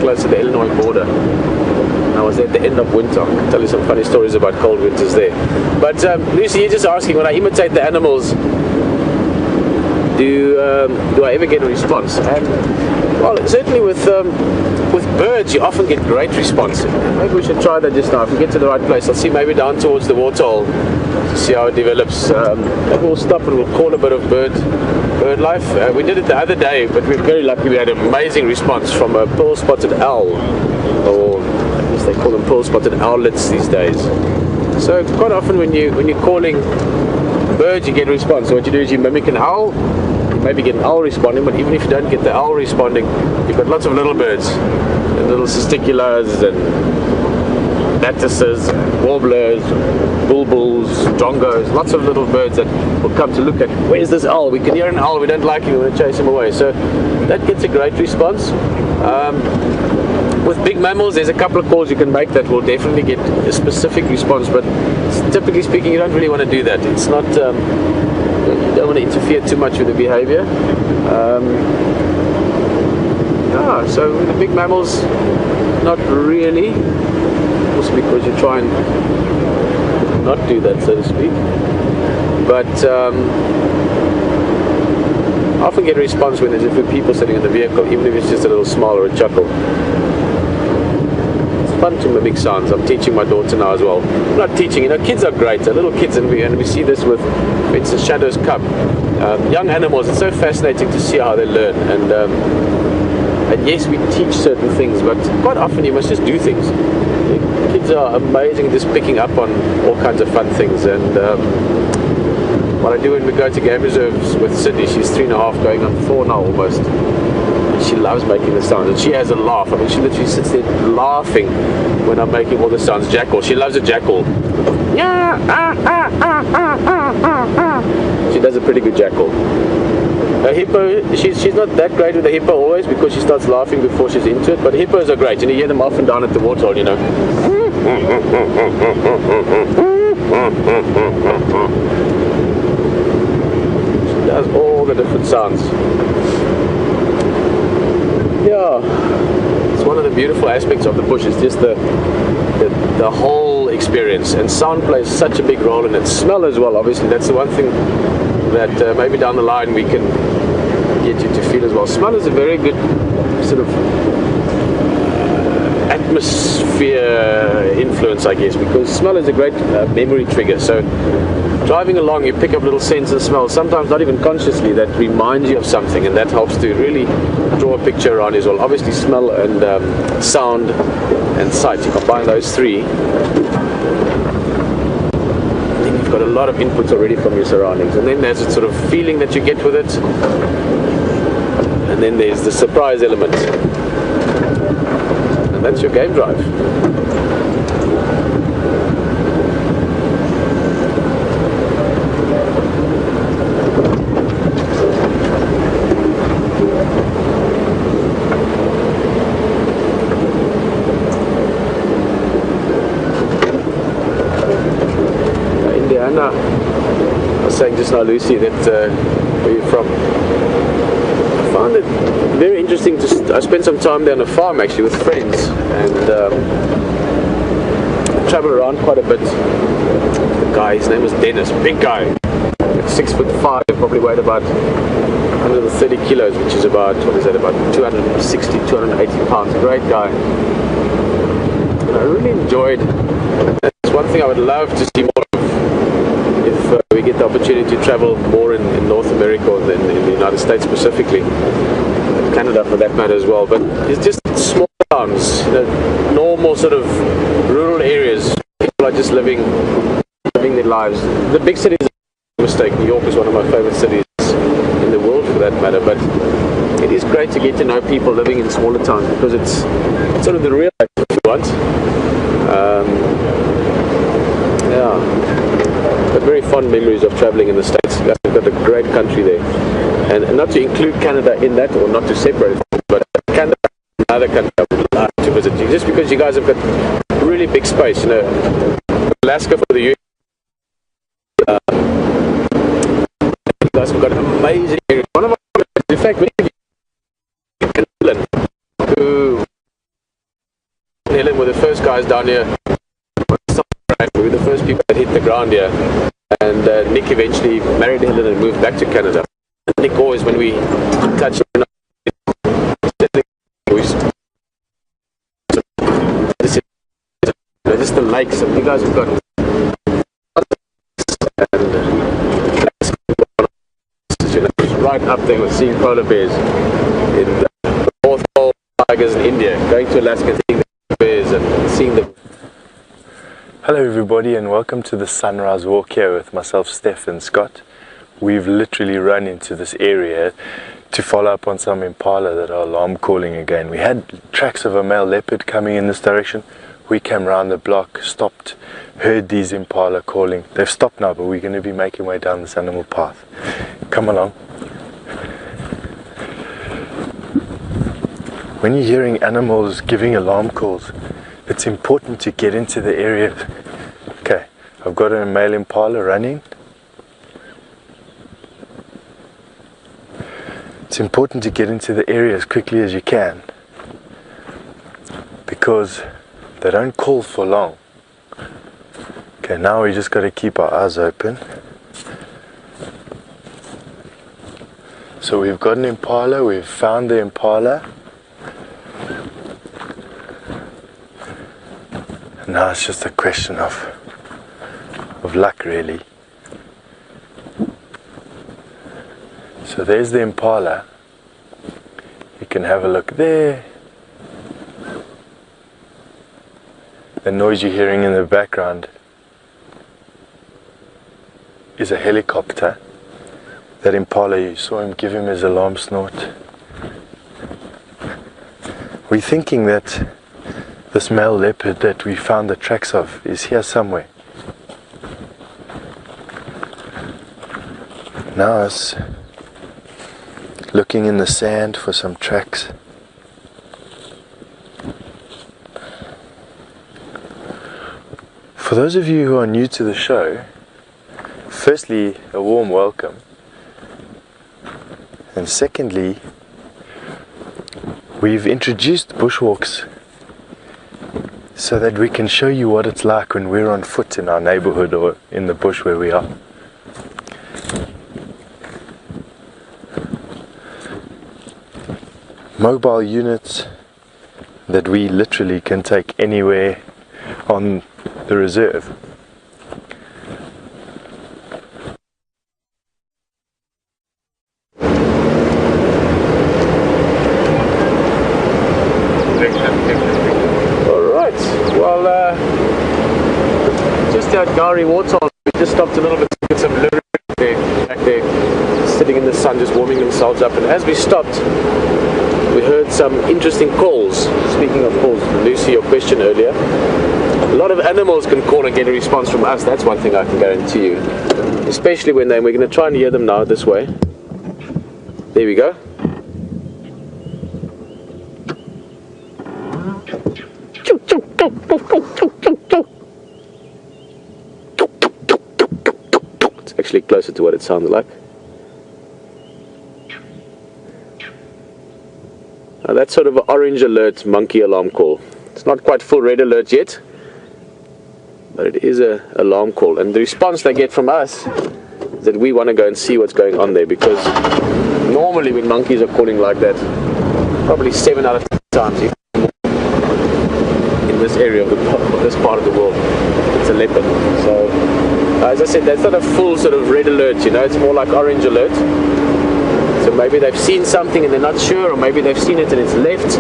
A: close to the Illinois border. And I was there at the end of winter. I can tell you some funny stories about cold winters there. But Lucy, you're just asking, when I imitate the animals, do I ever get a response? And well, certainly with birds, you often get great response. Maybe we should try that just now. If we get to the right place, I'll see maybe down towards the waterhole to see how it develops. Maybe we'll stop and we'll call a bit of bird life. We did it the other day, but we're very lucky. We had an amazing response from a pearl-spotted owl, or I guess they call them pearl-spotted owlets these days. So quite often when you're calling birds, you get a response. So what you do is you mimic an owl. Maybe get an owl responding, but even if you don't get the owl responding, you've got lots of little birds, and little cisticulars and lattices, warblers, bulbuls, dongos, lots of little birds that will come to look at, where's this owl? We can hear an owl, we don't like him, we want to chase him away. So that gets a great response. With big mammals, there's a couple of calls you can make that will definitely get a specific response, but typically speaking, you don't really want to do that. It's not... you don't want to interfere too much with the behavior. So with the big mammals, not really. Also because you try and not do that, so to speak. But I often get a response when there's a few people sitting in the vehicle, even if it's just a little smile or a chuckle. Fun to mimic sounds. I'm teaching my daughter now as well. I'm not teaching, kids are great. They're little kids, and we see this with, for instance, Shadow's cub. Young animals, it's so fascinating to see how they learn. And yes, we teach certain things, but quite often you must just do things. Kids are amazing at just picking up on all kinds of fun things. And what I do when we go to game reserves with Sydney, she's 3.5, going on 4 now almost. She loves making the sounds, and she has a laugh. I mean, she literally sits there laughing when I'm making all the sounds. Jackal, she loves a jackal. She does a pretty good jackal. A hippo, she's not that great with a hippo always, because she starts laughing before she's into it, but hippos are great, and you hear them often down at the waterhole, She does all the different sounds. Yeah, it's one of the beautiful aspects of the bush, is just the whole experience, and sound plays such a big role in it. Smell as well, obviously. That's the one thing that maybe down the line we can get you to feel as well. Smell is a very good sort of atmosphere influence, I guess, because smell is a great memory trigger. So driving along, you pick up little scents and smells, sometimes not even consciously, that reminds you of something, and that helps to really draw a picture around as well. Obviously smell and sound and sight, you combine those three, then you've got a lot of inputs already from your surroundings, and then there's a sort of feeling that you get with it, and then there's the surprise element, and that's your game drive. I was saying just now, Lucy, that where you're from, I found it very interesting. I spent some time there on a farm actually with friends, and travel around quite a bit. The guy, his name was Dennis, big guy, like 6'5", probably weighed about 130 kilos, which is about, what is that, about 260, 280 pounds. Great guy. And I really enjoyed. That's one thing I would love to see more of. If we get the opportunity to travel more in North America than in the United States specifically, Canada for that matter as well, but it's just small towns, normal sort of rural areas. People are just living their lives. The big cities are a mistake. New York is one of my favorite cities in the world for that matter, but it is great to get to know people living in smaller towns, because it's sort of the real life if you want. But very fond memories of traveling in the States. We've got a great country there, and not to include Canada in that, or not to separate it, but Canada, I other country, I would love to visit you, just because you guys have got really big space. You know, Alaska for the US. You guys have got an amazing area. One of our, in fact, many of you in Helen, who Helen were the first guys down here. We were the first people that hit the ground here, and Nick eventually married Helen and moved back to Canada. Nick always, when we touch him, just the lakes, and you guys have got and right up there with seeing polar bears in the North Pole, tigers in India, going to Alaska, seeing the bears and seeing them.
D: Hello everybody, and welcome to the sunrise walk here with myself, Steph and Scott. We've literally run into this area to follow up on some impala that are alarm calling again. We had tracks of a male leopard coming in this direction. We came round the block, stopped, heard these impala calling. They've stopped now, but we're going to be making way down this animal path. Come along. When you're hearing animals giving alarm calls, it's important to get into the area. Okay, I've got a male impala running. It's important to get into the area as quickly as you can, because they don't call for long. Okay, now we just got to keep our eyes open. So we've got an impala, we've found the impala. And now it's just a question of luck, really. So there's the impala. You can have a look there. The noise you're hearing in the background is a helicopter. That impala, you saw him give him his alarm snort. We're thinking that this male leopard that we found the tracks of is here somewhere. Now it's looking in the sand for some tracks. For those of you who are new to the show, firstly, a warm welcome. And secondly, we've introduced bushwalks so that we can show you what it's like when we're on foot in our neighborhood or in the bush where we are. Mobile units that we literally can take anywhere on the reserve.
A: Alright, well, just at Gari Water, we just stopped a little bit to get some lyric there, back there, sitting in the sun, just warming themselves up. And as we stopped, we heard some interesting calls. Speaking of calls, Lucy, your question earlier, a lot of animals can call and get a response from us. That's one thing I can guarantee you. Especially when we're going to try and hear them now this way. There we go. It's actually closer to what it sounded like. Now that's sort of an orange alert monkey alarm call. It's not quite full red alert yet, but it is an alarm call. And the response they get from us is that we want to go and see what's going on there, because normally when monkeys are calling like that, probably 7 out of 10 times, if more, in this area of this part of the world, it's a leopard. So, as I said, that's not a full sort of red alert, you know, it's more like orange alert. So maybe they've seen something and they're not sure, or maybe they've seen it and it's left.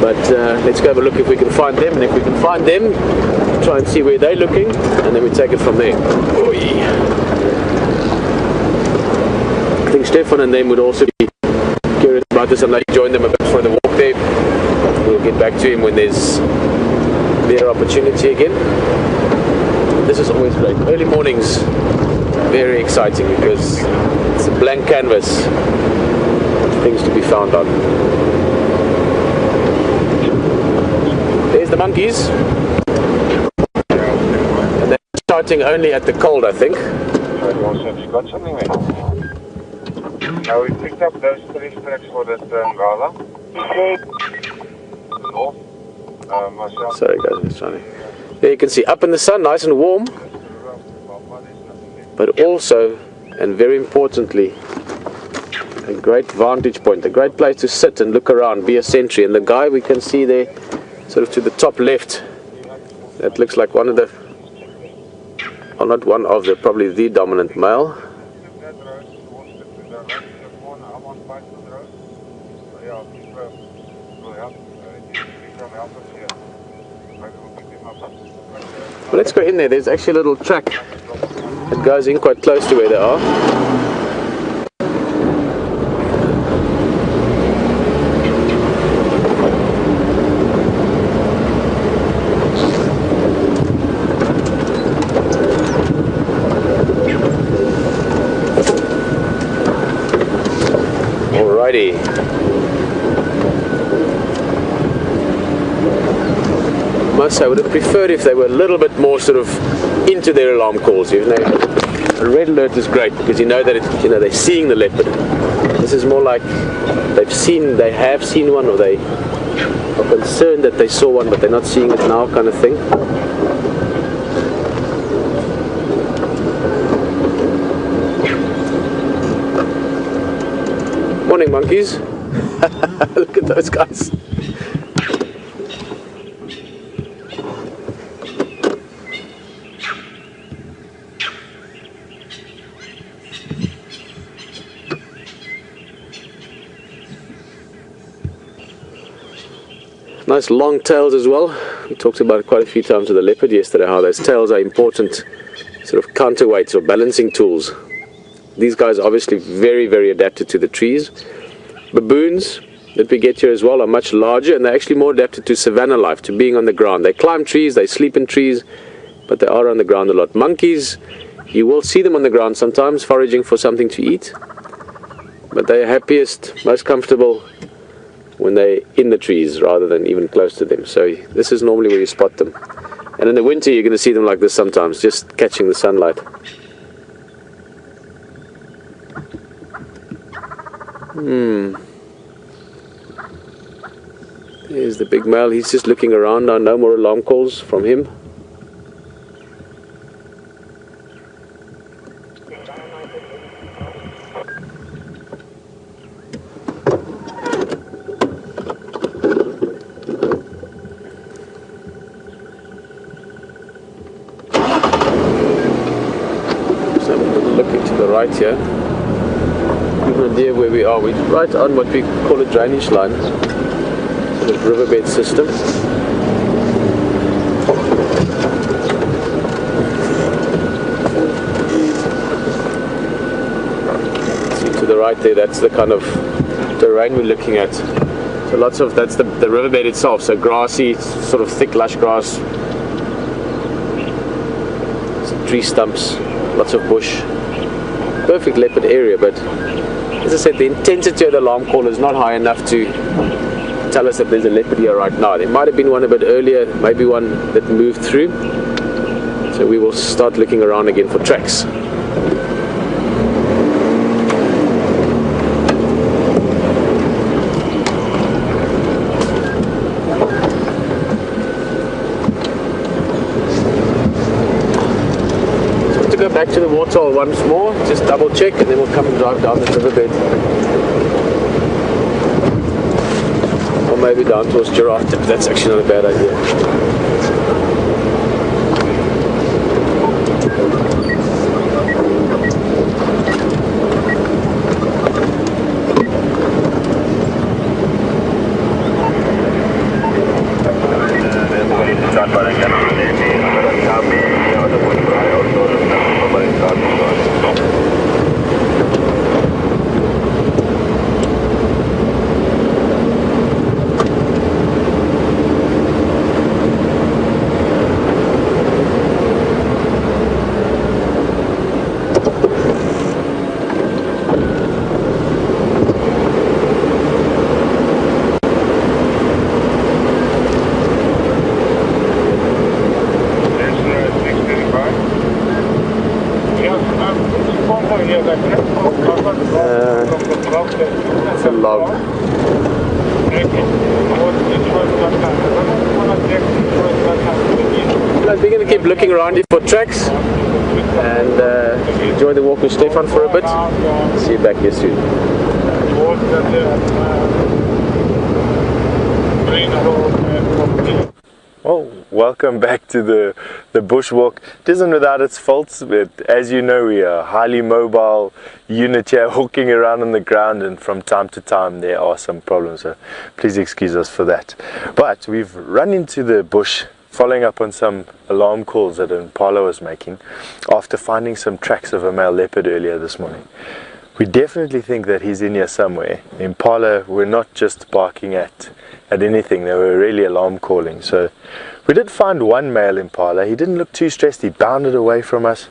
A: But let's go have a look if we can find them, and if we can find them, try and see where they're looking, and then we take it from there. Oy. I think Stefan and them would also be curious about this, and they join them a bit for the walk there. We'll get back to him when there's their opportunity again. This is always great. Early mornings, very exciting, because it's a blank canvas, things to be found on. the monkeys. And they're shouting only at the cold, I think.
B: Have you got something there? Now we picked up those 3 tracks for that Ngala. Myself.
A: Sorry guys, I'm just trying to... There you can see, up in the sun, nice and warm. But also, and very importantly, a great vantage point, a great place to sit and look around, be a sentry. And the guy we can see there, sort of to the top left, that looks like one of the, or not one of the, probably the dominant male. Well, let's go in there. There's actually a little track that goes in quite close to where they are. Alrighty. I would have preferred if they were a little bit more sort of into their alarm calls. You know, a red alert is great because you know that they're seeing the leopard. This is more like they have seen one, or they are concerned that they saw one but they're not seeing it now, kind of thing. Morning, monkeys. Look at those guys. Nice long tails as well. We talked about it quite a few times with the leopard yesterday, how those tails are important sort of counterweights or balancing tools. These guys are obviously very, very adapted to the trees. Baboons that we get here as well are much larger, and they're actually more adapted to savanna life, to being on the ground. They climb trees, they sleep in trees, but they are on the ground a lot. Monkeys, you will see them on the ground sometimes foraging for something to eat, but they're happiest, most comfortable when they're in the trees rather than even close to them. So this is normally where you spot them. And in the winter you're going to see them like this sometimes, just catching the sunlight. There's the big male. He's just looking around now. No more alarm calls from him. Right here, give an idea where we are. We're right on what we call a drainage line, sort of riverbed system. See to the right there, that's the kind of terrain we're looking at. So lots of, that's the riverbed itself, so grassy, sort of thick lush grass, some tree stumps, lots of bush. Perfect leopard area, but as I said, the intensity of the alarm call is not high enough to tell us that there's a leopard here right now. There might have been one a bit earlier, maybe one that moved through. So we will start looking around again for tracks. Go back to the waterhole once more, just double check, and then we'll come and drive down the riverbed. Or maybe down towards Giraffe Tip. That's actually not a bad idea. It's a log. We're going to keep looking around here for tracks and enjoy the walk with Stefan for a bit. See you back here soon.
D: Well, welcome back to the bushwalk. It isn't without its faults, but as you know, we are a highly mobile unit here walking around on the ground, and from time to time there are some problems, so please excuse us for that. But we've run into the bush following up on some alarm calls that Impala was making after finding some tracks of a male leopard earlier this morning. We definitely think that he's in here somewhere. Impala were not just barking at anything, they were really alarm calling. So we did find one male impala. He didn't look too stressed, he bounded away from us.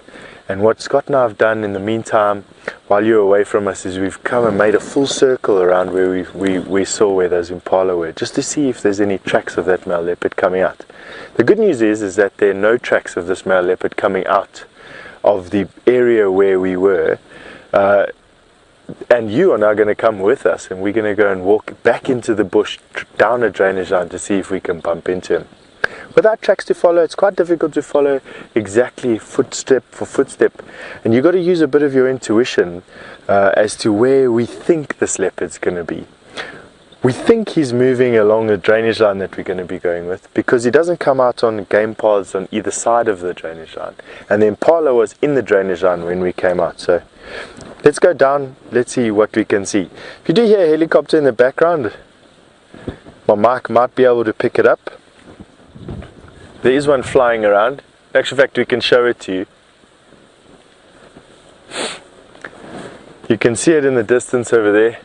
D: And what Scott and I have done in the meantime, while you're away from us, is we've come and made a full circle around where we saw where those impala were, just to see if there's any tracks of that male leopard coming out. The good news is that there are no tracks of this male leopard coming out of the area where we were. And you are now going to come with us, and we're going to go and walk back into the bush down a drainage line to see if we can bump into him. Without tracks to follow, it's quite difficult to follow exactly footstep for footstep, and you've got to use a bit of your intuition as to where we think this leopard's going to be. We think he's moving along a drainage line that we're going to be going with, because he doesn't come out on game paths on either side of the drainage line, and the impala was in the drainage line when we came out. So let's go down, let's see what we can see. If you do hear a helicopter in the background, my mic might be able to pick it up. There is one flying around. In actual fact, we can show it to you. You can see it in the distance over there.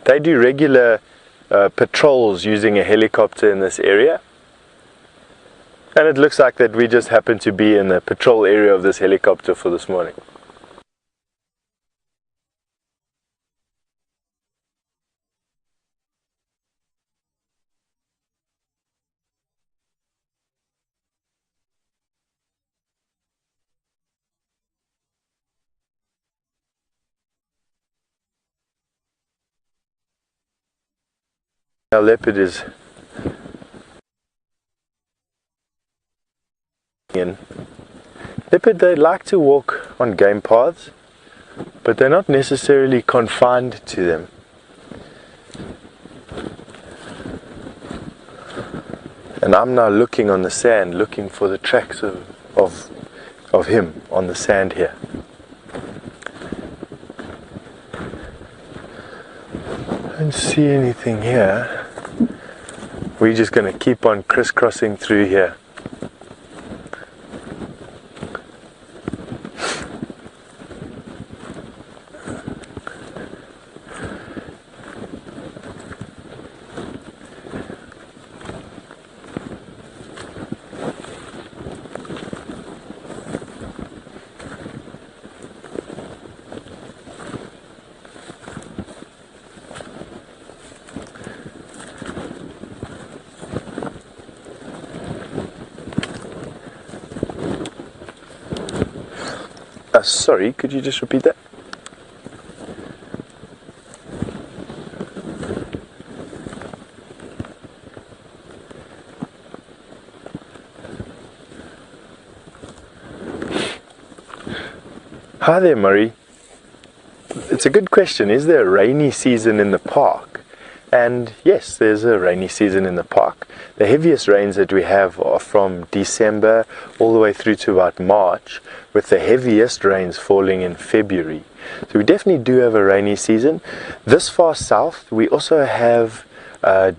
D: They do regular patrols using a helicopter in this area. And it looks like that we just happen to be in the patrol area of this helicopter for this morning. Our leopard is in. Leopard, they like to walk on game paths, but they're not necessarily confined to them. And I'm now looking on the sand, looking for the tracks of him on the sand here. I don't see anything here. We're just going to keep on crisscrossing through here. Sorry, could you just repeat that? Hi there, Murray. It's a good question. Is there a rainy season in the park? And yes, there's a rainy season in the park. The heaviest rains that we have are from December all the way through to about March, with the heaviest rains falling in February. So we definitely do have a rainy season. This far south, we also have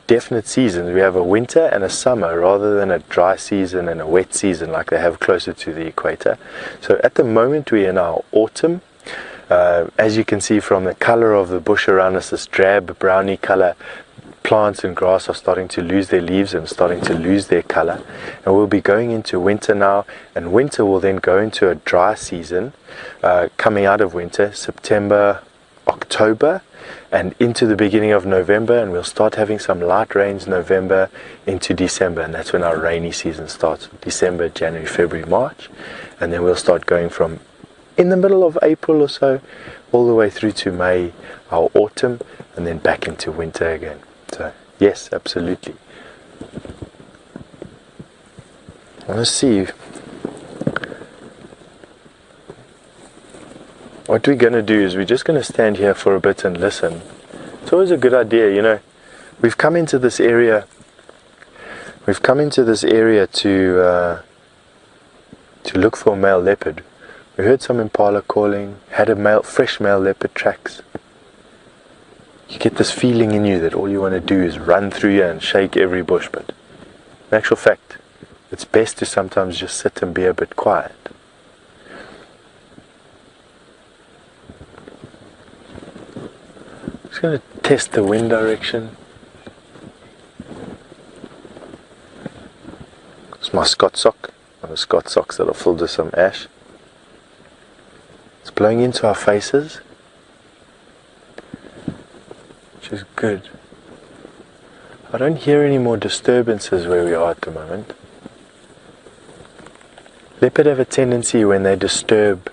D: definite seasons. We have a winter and a summer rather than a dry season and a wet season like they have closer to the equator. So at the moment we're in our autumn. As you can see from the color of the bush around us, this drab browny color, plants and grass are starting to lose their leaves and starting to lose their color, and we'll be going into winter now, and winter will then go into a dry season coming out of winter, September, October, and into the beginning of November, and we'll start having some light rains November into December, and that's when our rainy season starts, December, January, February, March, and then we'll start going from in the middle of April or so all the way through to May, our autumn, and then back into winter again. So yes, absolutely. Let's see. What we're going to do is we're just going to stand here for a bit and listen. It's always a good idea, you know. We've come into this area. We've come into this area to look for a male leopard. We heard some impala calling, had a fresh male leopard tracks. You get this feeling in you that all you want to do is run through here and shake every bush, but in actual fact, it's best to sometimes just sit and be a bit quiet. I'm just going to test the wind direction. It's my Scott sock. One of the Scott socks that are filled with some ash. It's blowing into our faces, which is good. I don't hear any more disturbances where we are at the moment. Leopard have a tendency when they disturb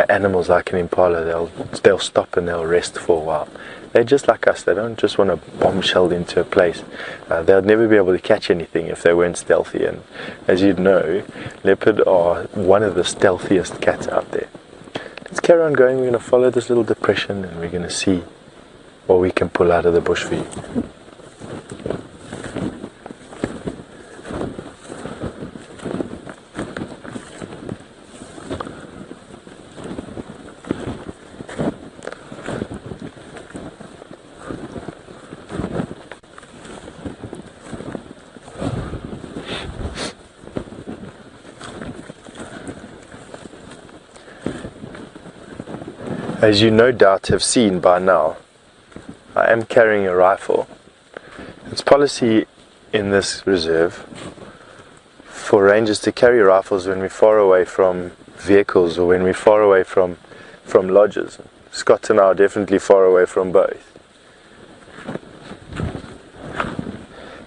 D: animals like an impala, they'll stop and they'll rest for a while. They're just like us, they don't just want to bombshell into a place. They'll never be able to catch anything if they weren't stealthy, and as you'd know, leopard are one of the stealthiest cats out there. Let's carry on going. We're going to follow this little depression and we're going to see what we can pull out of the bush for you. As you no doubt have seen by now, I am carrying a rifle. It's policy in this reserve for rangers to carry rifles when we're far away from vehicles or when we're far away from lodges. Scott and I are definitely far away from both.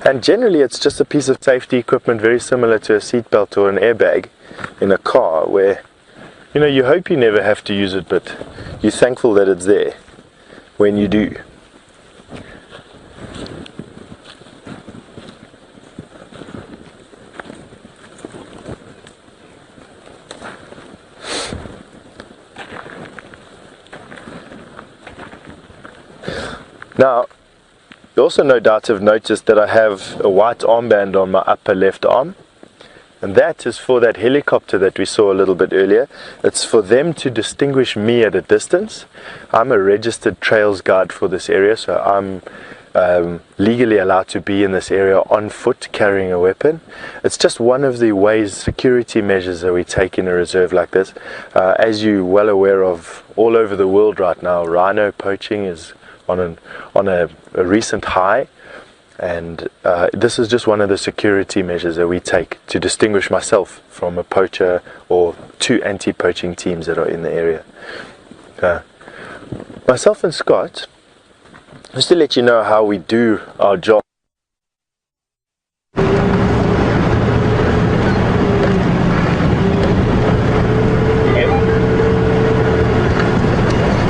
D: And generally it's just a piece of safety equipment very similar to a seatbelt or an airbag in a car where, you know, you hope you never have to use it, but you're thankful that it's there when you do. Now, you also no doubt have noticed that I have a white armband on my upper left arm. And that is for that helicopter that we saw a little bit earlier. It's for them to distinguish me at a distance. I'm a registered trails guide for this area, so I'm legally allowed to be in this area on foot carrying a weapon. It's just one of the security measures that we take in a reserve like this. As you're well aware of, all over the world right now, rhino poaching is on a recent high. And this is just one of the security measures that we take to distinguish myself from a poacher or two anti-poaching teams that are in the area. Myself and Scott, just to let you know how we do our job.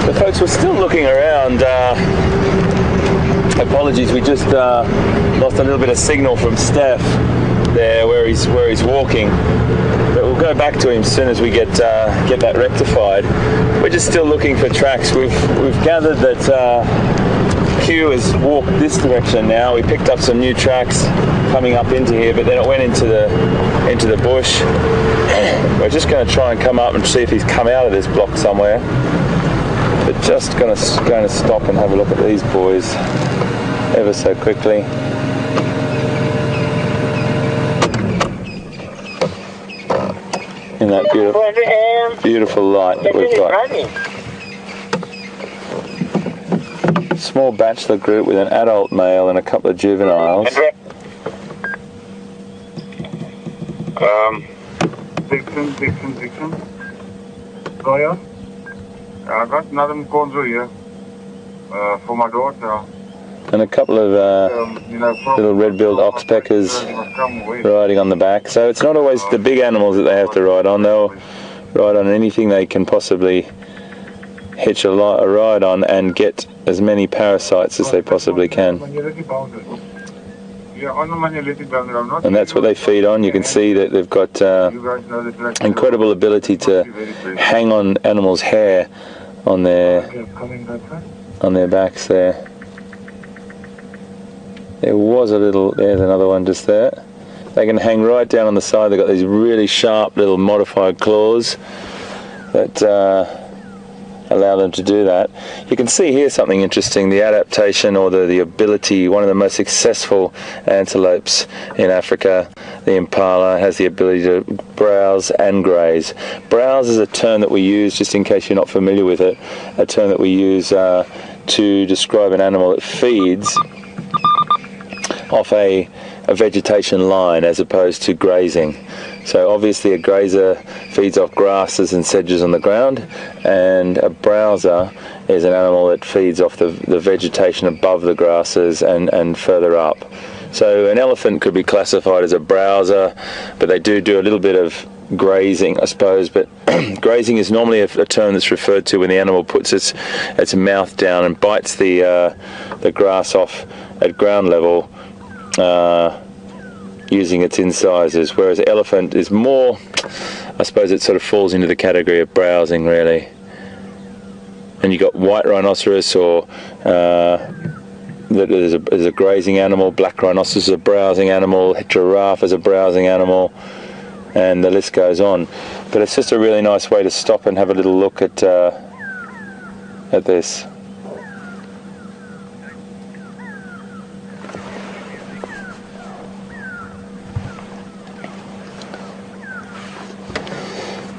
C: The folks were still looking around. Apologies, we just lost a little bit of signal from Steph there where he's walking, but we'll go back to him as soon as we get that rectified. We're just still looking for tracks. We've gathered that Q has walked this direction now. We picked up some new tracks coming up into here, but then it went into the bush. We're just going to try and come up and see if he's come out of this block somewhere. But just going to stop and have a look at these boys ever so quickly. In that beautiful light that we've got. Small bachelor group with an adult male and a couple of juveniles.
B: Dixon. Roya? I got another Mkonzo here. for my daughter.
C: And a couple of little red-billed oxpeckers riding on the back. So it's not always the big animals that they have to ride on. They'll ride on anything they can possibly hitch a ride on and get as many parasites as they possibly can. And that's what they feed on. You can see that they've got incredible ability to hang on animals' hair on their backs there. There was a little, there's another one just there. They can hang right down on the side. They've got these really sharp little modified claws that allow them to do that. You can see here something interesting, the adaptation or the ability. One of the most successful antelopes in Africa, the impala, has the ability to browse and graze. Browse is a term that we use, just in case you're not familiar with it, a term that we use to describe an animal that feeds off a vegetation line as opposed to grazing. So obviously a grazer feeds off grasses and sedges on the ground, and a browser is an animal that feeds off the vegetation above the grasses and further up. So an elephant could be classified as a browser, but they do a little bit of grazing, I suppose. But grazing is normally a term that's referred to when the animal puts its mouth down and bites the grass off at ground level, using its incisors, whereas elephant is more, I suppose it sort of falls into the category of browsing really. And you've got white rhinoceros, or that is a grazing animal, black rhinoceros is a browsing animal, giraffe is a browsing animal, and the list goes on. But it's just a really nice way to stop and have a little look at this.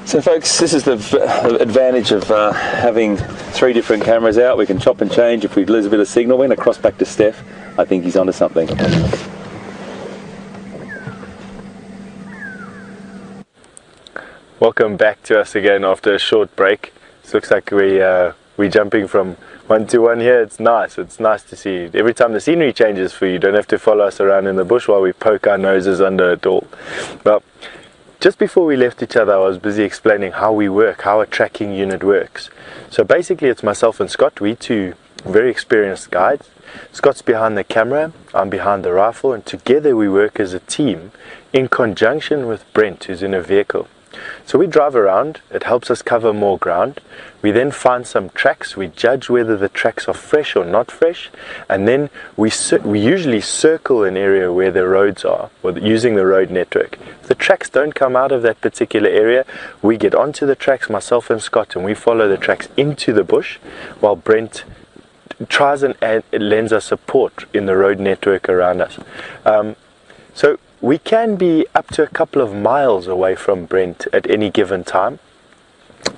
C: So folks, this is the advantage of having 3 different cameras out. We can chop and change if we lose a bit of signal. We're going to cross back to Steph. I think he's onto something.
D: Welcome back to us again after a short break. It looks like we're jumping from one to one here. It's nice to see. Every time the scenery changes for you, you don't have to follow us around in the bush while we poke our noses under it all. Well, just before we left each other, I was busy explaining how we work, how a tracking unit works. So basically it's myself and Scott, we two very experienced guides. Scott's behind the camera, I'm behind the rifle, and together we work as a team in conjunction with Brent, who's in a vehicle. So we drive around, it helps us cover more ground. We then find some tracks, we judge whether the tracks are fresh or not fresh, and then we usually circle an area where the roads are, or using the road network. If the tracks don't come out of that particular area, we get onto the tracks, myself and Scott, and we follow the tracks into the bush, while Brent tries and lends us support in the road network around us. So we can be up to a couple of miles away from Brent at any given time,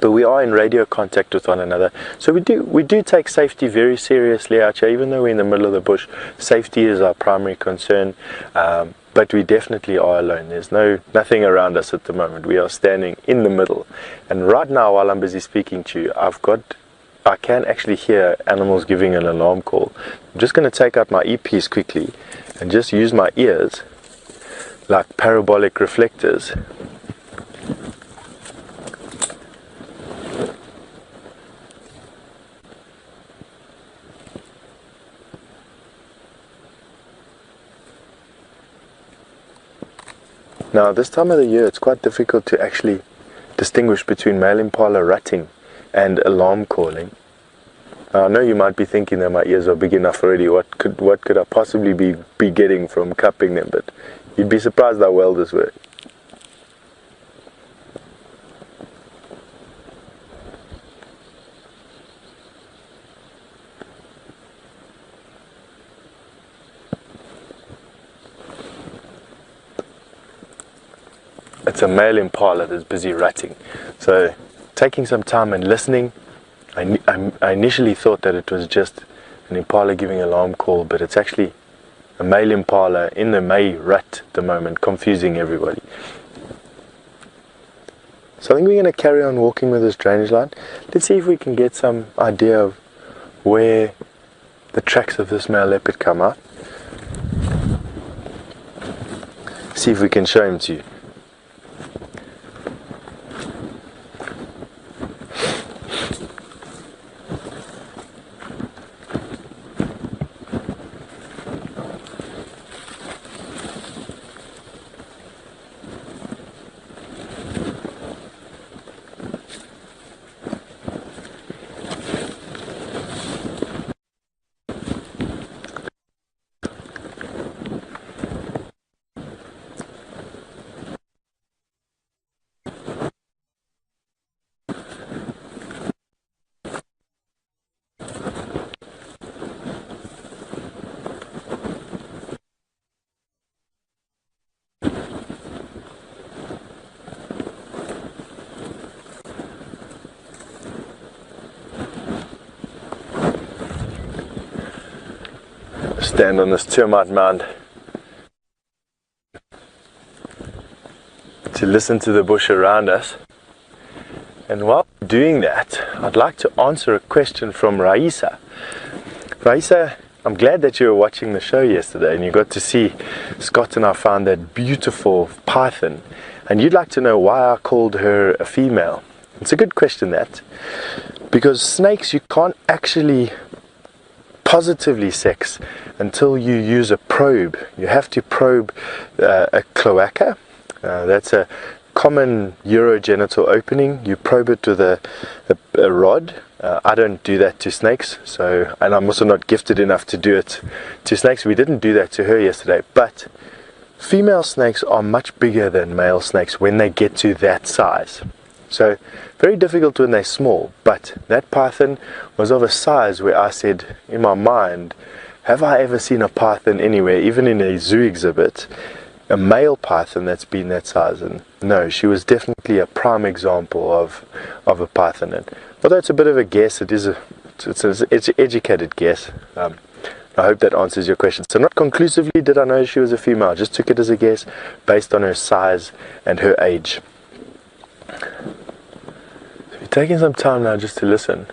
D: but we are in radio contact with one another. So we do take safety very seriously out here. Even though we're in the middle of the bush, safety is our primary concern, but we definitely are alone. There's nothing around us at the moment. We are standing in the middle, and right now while I'm busy speaking to you, I can actually hear animals giving an alarm call. I'm just going to take out my earpiece quickly and just use my ears like parabolic reflectors. Now this time of the year it's quite difficult to actually distinguish between male impala rutting and alarm calling. Now, I know you might be thinking that my ears are big enough already. What could I possibly be getting from cupping them? But you'd be surprised how well this works. It's a male impala that's busy rutting. So taking some time and listening, I initially thought that it was just an impala giving an alarm call, but it's actually a male impala in the May rut at the moment, confusing everybody. So I think we're going to carry on walking with this drainage line. Let's see if we can get some idea of where the tracks of this male leopard come out. See if we can show him to you. Stand on this termite mound to listen to the bush around us. And while doing that, I'd like to answer a question from Raisa. Raisa, I'm glad that you were watching the show yesterday and you got to see Scott and I found that beautiful python, and you'd like to know why I called her a female. It's a good question, that, because snakes you can't actually positively sex until you use a probe. You have to probe a cloaca. That's a common urogenital opening. You probe it with a rod. I don't do that to snakes, and I'm also not gifted enough to do it to snakes. We didn't do that to her yesterday, but female snakes are much bigger than male snakes when they get to that size. So very difficult when they're small, but that python was of a size where I said in my mind, have I ever seen a python anywhere, even in a zoo exhibit, a male python that's been that size? And no, she was definitely a prime example of a python. And although it's a bit of a guess, it's an educated guess. I hope that answers your question. So not conclusively did I know she was a female, I just took it as a guess based on her size and her age. So we're taking some time now just to listen.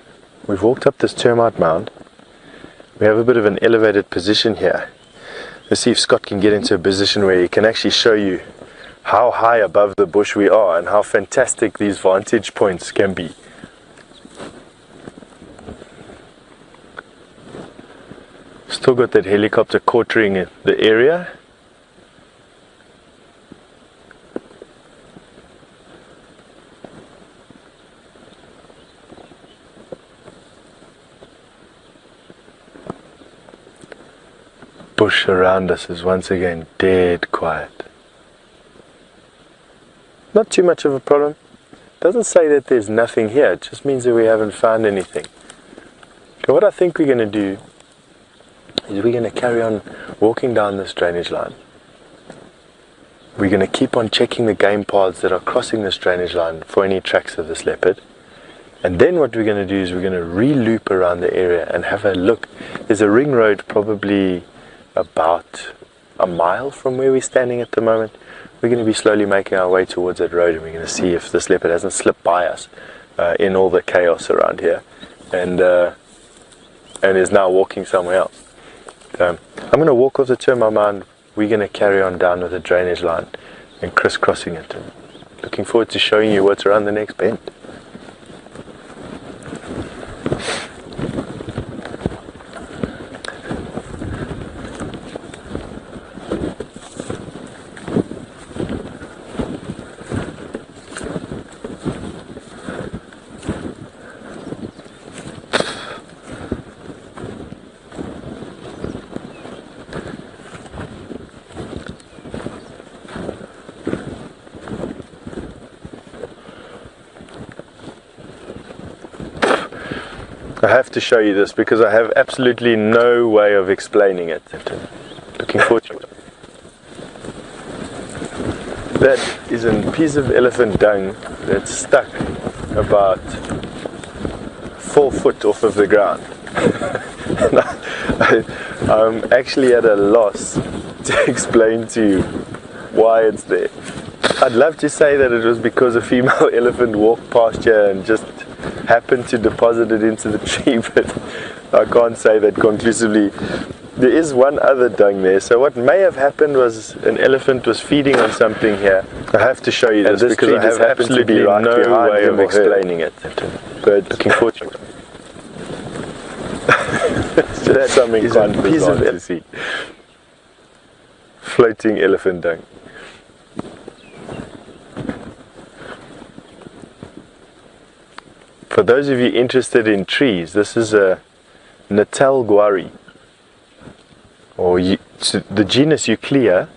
D: We've walked up this termite mound. We have a bit of an elevated position here. Let's see if Scott can get into a position where he can actually show you how high above the bush we are and how fantastic these vantage points can be. Still got that helicopter quartering the area. Bush around us is once again dead quiet. Not too much of a problem. Doesn't say that there's nothing here, it just means that we haven't found anything. Okay, what I think we're going to do is we're going to carry on walking down this drainage line. We're going to keep on checking the game paths that are crossing this drainage line for any tracks of this leopard. And then what we're going to do is we're going to re-loop around the area and have a look. There's a ring road probably about a mile from where we're standing at the moment. We're going to be slowly making our way towards that road, and we're going to see if this leopard hasn't slipped by us in all the chaos around here and is now walking somewhere else. I'm going to walk off the termite mound. We're going to carry on down with the drainage line and crisscrossing it. And looking forward to showing you what's around the next bend. I have to show you this because I have absolutely no way of explaining it. Looking forward to it. That is a piece of elephant dung that's stuck about 4 foot off of the ground. I'm actually at a loss to explain to you why it's there. I'd love to say that it was because a female elephant walked past here and just happened to deposit it into the tree, but I can't say that conclusively. There is one other dung there. So what may have happened was an elephant was feeding on something here. I have to show you this because I have absolutely no way of explaining it. But looking forward to it. So that's something quite bizarre to see. Floating elephant dung. For those of you interested in trees, this is a Natal guari, or the genus Euclea.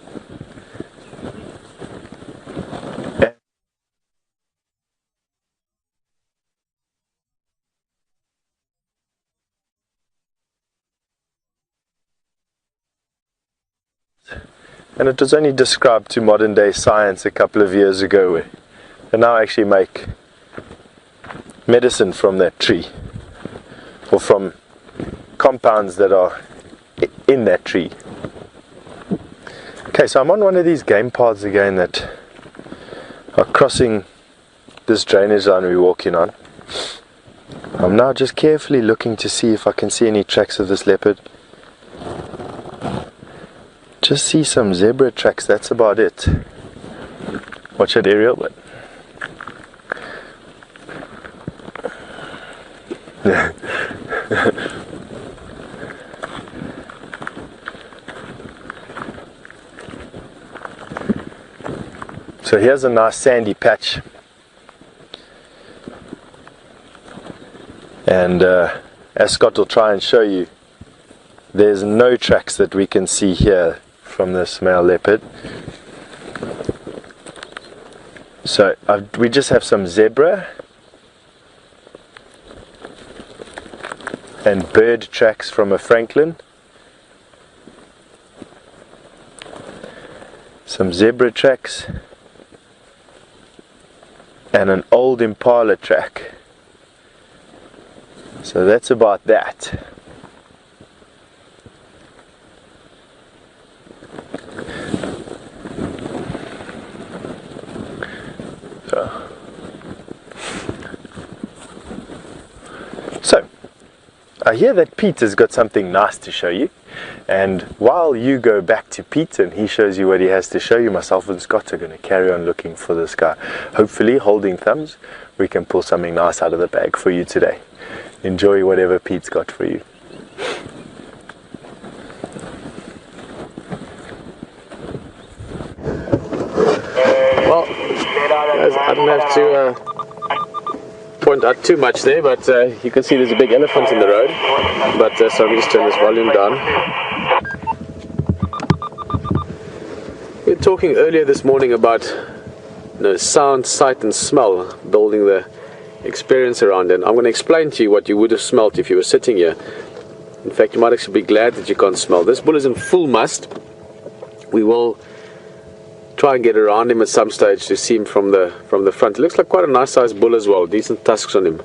D: And it was only described to modern day science a couple of years ago. They now actually make medicine from that tree, or from compounds that are in that tree. Okay, so I'm on one of these game paths again that are crossing this drainage line we're walking on. I'm now just carefully looking to see if I can see any tracks of this leopard. Just see some zebra tracks, that's about it. Watch that aerial, but so here's a nice sandy patch, and as Scott will try and show you, there's no tracks that we can see here from this male leopard. So we just have some zebra and bird tracks from a francolin, some zebra tracks, and an old impala track. So that's about that. So, I hear that Pete has got something nice to show you, and while you go back to Pete and he shows you what he has to show you, myself and Scott are going to carry on looking for this guy. Hopefully, holding thumbs, we can pull something nice out of the bag for you today. Enjoy whatever Pete's got for you.
A: Well, guys, I don't have to point out too much there, but you can see there's a big elephant in the road. But so let me just turn this volume down. We were talking earlier this morning about sound, sight and smell, building the experience around it. And I'm going to explain to you what you would have smelt if you were sitting here. In fact, you might actually be glad that you can't smell. This bull is in full must. We will try and get around him at some stage to see him from the front. It looks like quite a nice sized bull as well, decent tusks on him.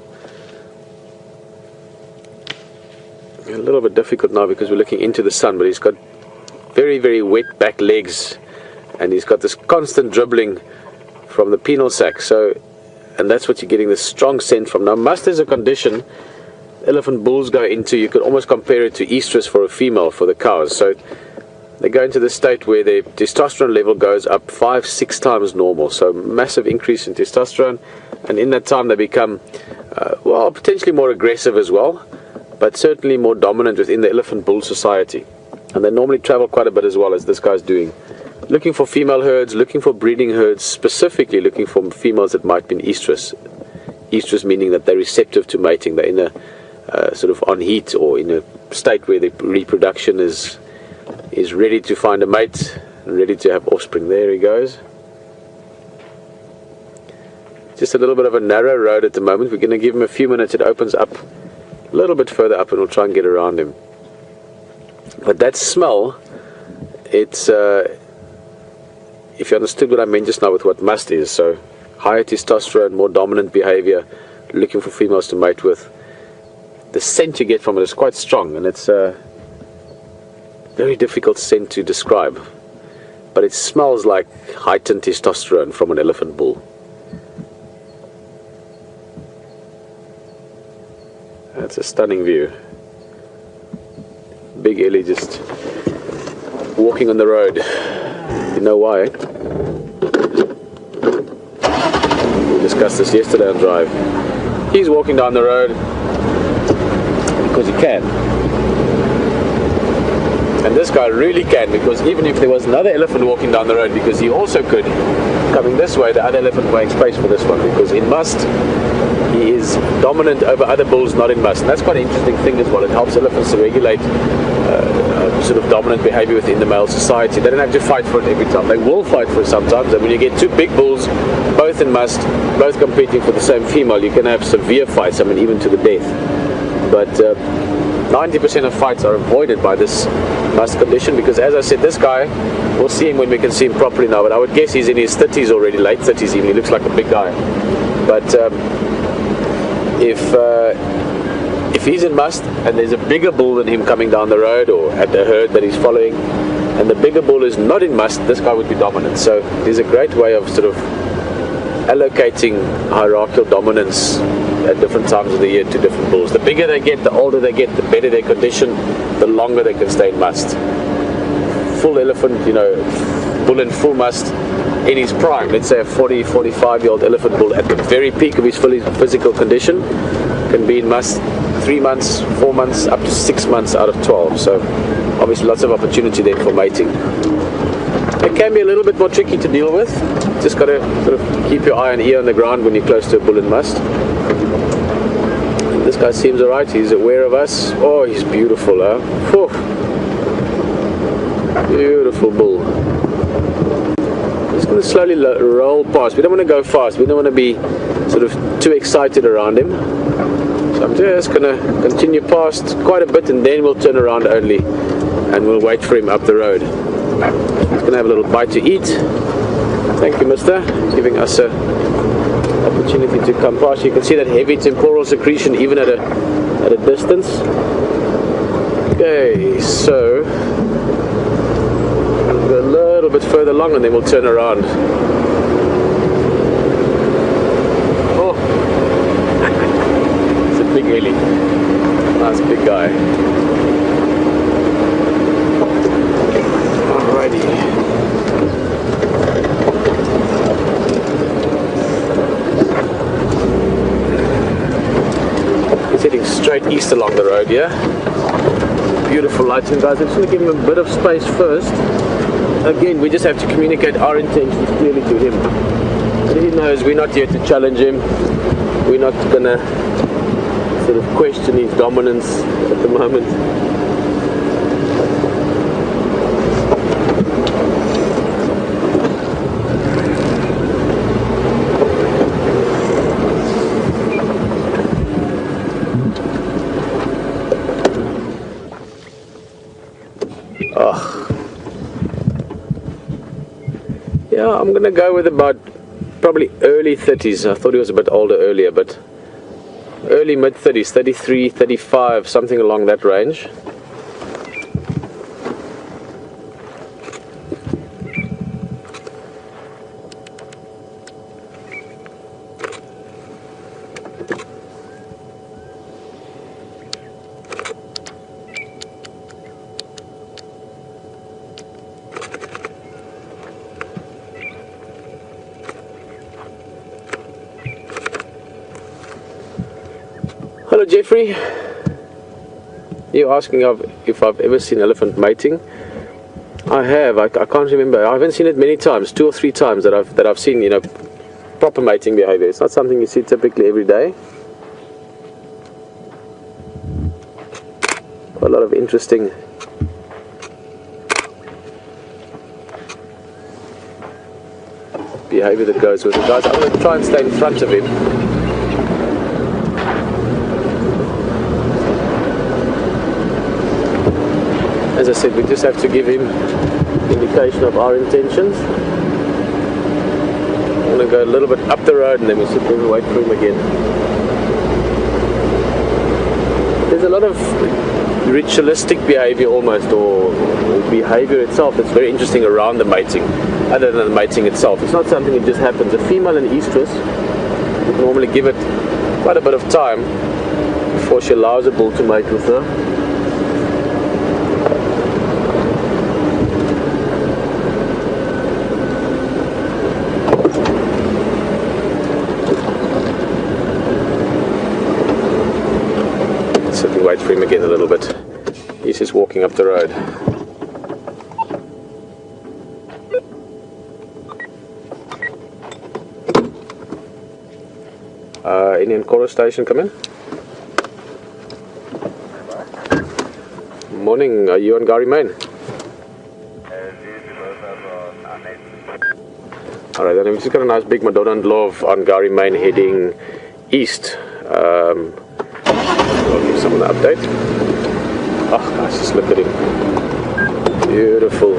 A: A little bit difficult now because we're looking into the sun, but he's got very, very wet back legs, and he's got this constant dribbling from the penile sac. So, and that's what you're getting this strong scent from. Now, must is a condition elephant bulls go into. You could almost compare it to estrus for a female, for the cows. So they go into the state where their testosterone level goes up 5-6 times normal. So massive increase in testosterone, and in that time they become well, potentially more aggressive as well, but certainly more dominant within the elephant bull society. And they normally travel quite a bit as well, as this guy's doing, looking for female herds, looking for breeding herds, specifically looking for females that might be in estrus. Estrus meaning that they're receptive to mating. They're in a sort of on heat, or in a state where the reproduction is ready to find a mate and ready to have offspring. There he goes. Just a little bit of a narrow road at the moment. We're going to give him a few minutes. It opens up a little bit further up and we'll try and get around him. But that smell, it's if you understood what I meant just now with what must is, so higher testosterone, more dominant behavior, looking for females to mate with, the scent you get from it is quite strong, and it's very difficult scent to describe, but it smells like heightened testosterone from an elephant bull. That's a stunning view. big Ellie just walking on the road. You know why? We discussed this yesterday on Drive. He's walking down the road because he can. And this guy really can, because even if there was another elephant walking down the road, because he also could, coming this way, the other elephant makes space for this one, because in must, he is dominant over other bulls not in must. And that's quite an interesting thing as well. It helps elephants to regulate sort of dominant behavior within the male society. They don't have to fight for it every time. They will fight for it sometimes. And when you get two big bulls, both in must, both competing for the same female, you can have severe fights, I mean even to the death. But 90% of fights are avoided by this must condition, because as I said, this guy, we'll see him when we can see him properly now, but I would guess he's in his 30s already, late 30s even. He looks like a big guy. But if he's in must and there's a bigger bull than him coming down the road or at the herd that he's following, and the bigger bull is not in must, this guy would be dominant. So there's a great way of sort of allocating hierarchical dominance at different times of the year to different bulls. The bigger they get, the older they get, the better their condition, the longer they can stay in must. Full elephant, you know, bull in full must in his prime, let's say a 40, 45-year-old elephant bull at the very peak of his physical condition, can be in must 3 months, 4 months, up to 6 months out of 12. So obviously lots of opportunity there for mating. It can be a little bit more tricky to deal with. Just got to sort of keep your eye and ear on the ground when you're close to a bull in must. This guy seems alright. He's aware of us. Oh, he's beautiful, huh? Whew. Beautiful bull. Just going to slowly roll past. We don't want to go fast. We don't want to be sort of too excited around him. So I'm just going to continue past quite a bit, and then we'll turn around only, and we'll wait for him up the road. He's going to have a little bite to eat. Thank you, mister, giving us an opportunity to come past. You can see that heavy temporal secretion even at a distance. Okay, so we'll go a little bit further along and then we'll turn around. Oh, it's a big Ellie. Nice big guy. Alrighty. Heading straight east along the road here. Beautiful lighting, guys. I'm just going to give him a bit of space first. Again, we just have to communicate our intentions clearly to him. So he knows we're not here to challenge him. We're not going to sort of question his dominance at the moment. Yeah, I'm going to go with about probably early 30s. I thought he was a bit older earlier, but early mid 30s, 33, 35, something along that range. Hello Jeffrey, you're asking if I've ever seen elephant mating. I have. I can't remember. I haven't seen it many times, 2 or 3 times that I've seen, you know, proper mating behavior. It's not something you see typically every day. Quite a lot of interesting behavior that goes with it. Guys, I'm going to try and stay in front of him. As I said, we just have to give him indication of our intentions. I'm going to go a little bit up the road and then we'll sit there and wait for him again. There's a lot of ritualistic behavior almost, or behavior itself that's very interesting around the mating, other than the mating itself. It's not something that just happens. A female and estrus would normally give it quite a bit of time before she allows a bull to mate with her. wait for him again a little bit. He's just walking up the road. Indian Caller Station, come in. Morning, are you on Gari Main? Alright, then we've just got a nice big Madonna and Love on Gari Main heading east. I'll give some of the update. Oh guys, just look at him. Beautiful.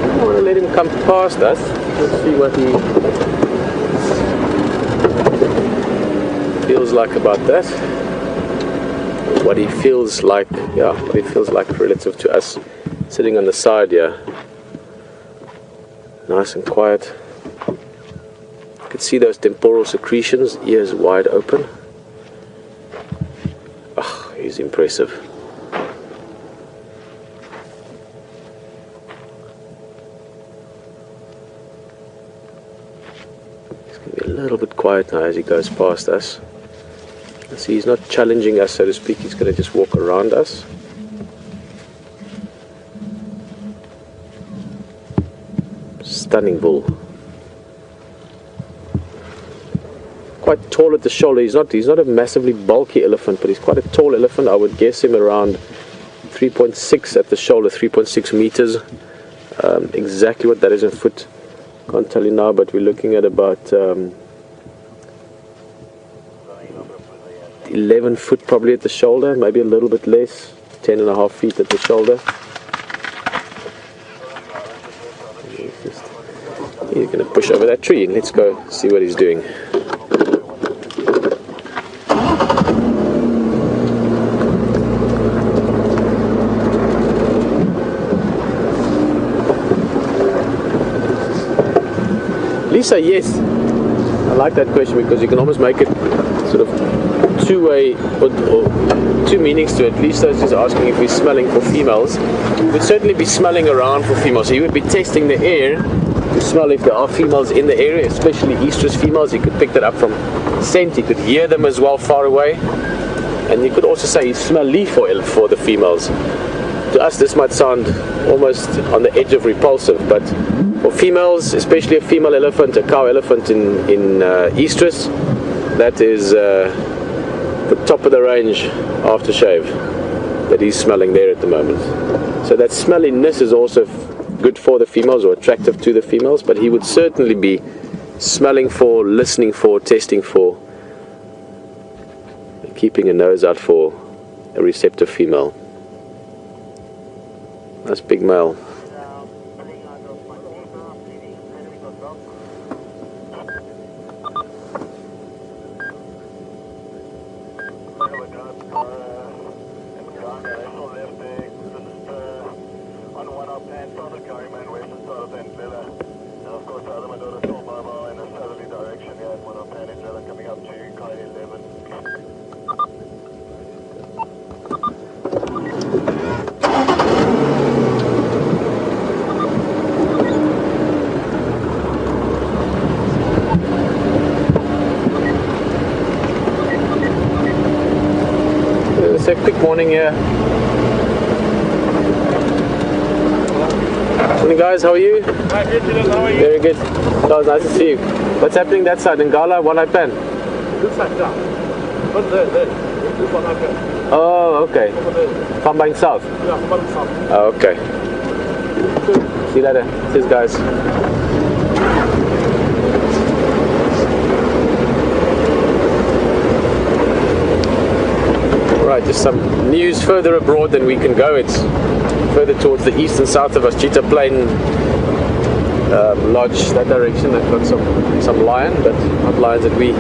A: I want to let him come past us. Let's see what he feels like about that. What he feels like, yeah, what he feels like relative to us sitting on the side here. Nice and quiet. You can see those temporal secretions, ears wide open. Oh, he's impressive. He's going to be a little bit quiet now as he goes past us. See, he's not challenging us, so to speak. He's going to just walk around us. Stunning bull. Quite tall at the shoulder. He's not a massively bulky elephant, but he's quite a tall elephant. I would guess him around 3.6 at the shoulder, 3.6 meters. Exactly what that is in foot, can't tell you now, but we're looking at about 11 foot probably at the shoulder, maybe a little bit less, 10.5 feet at the shoulder. He's going to push over that tree and let's go see what he's doing. Lisa, yes. I like that question because you can almost make it sort of two-way or two meanings to it. Lisa is just asking if we're smelling for females. We'd certainly be smelling around for females. So you would be testing the air to smell if there are females in the area, especially estrus females. You could pick that up from scent. You could hear them as well far away. And you could also say you smell leaf oil for the females. To us this might sound almost on the edge of repulsive, but for females, especially a female elephant, a cow elephant in estrus, that is the top of the range aftershave that he's smelling there at the moment. So that smelliness is also good for the females or attractive to the females, but he would certainly be smelling for, listening for, testing for, and keeping a nose out for a receptive female. That's big male. It's a quick morning here. Morning guys, how are you?
E: Hi, good, how are you?
A: Very good. That was nice to see you. What's happening that side? Ngala, one night plan?
E: This side, yeah. But there. This one, okay.
A: Oh, okay. Farmbang South?
E: Yeah, Farmbang South.
A: Oh, okay. See you later. Cheers guys. Right, just some news further abroad than we can go. It's further towards the east and south of us, Cheetah Plain Lodge, that direction. They've got some lion, but not lions that we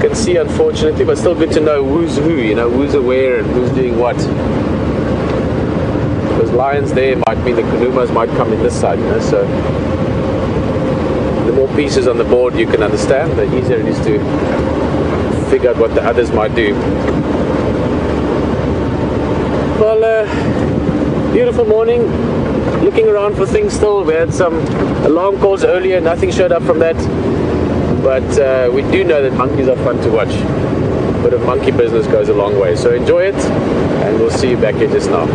A: can see, unfortunately. But still good to know who's who, you know, who's aware and who's doing what. Because lions there might mean the Kanumas might come in this side, you know. So the more pieces on the board you can understand, the easier it is to figure out what the others might do. Well, beautiful morning, looking around for things still. We had some alarm calls earlier, nothing showed up from that. But we do know that monkeys are fun to watch. A bit of monkey business goes a long way. So enjoy it, and we'll see you back here just now.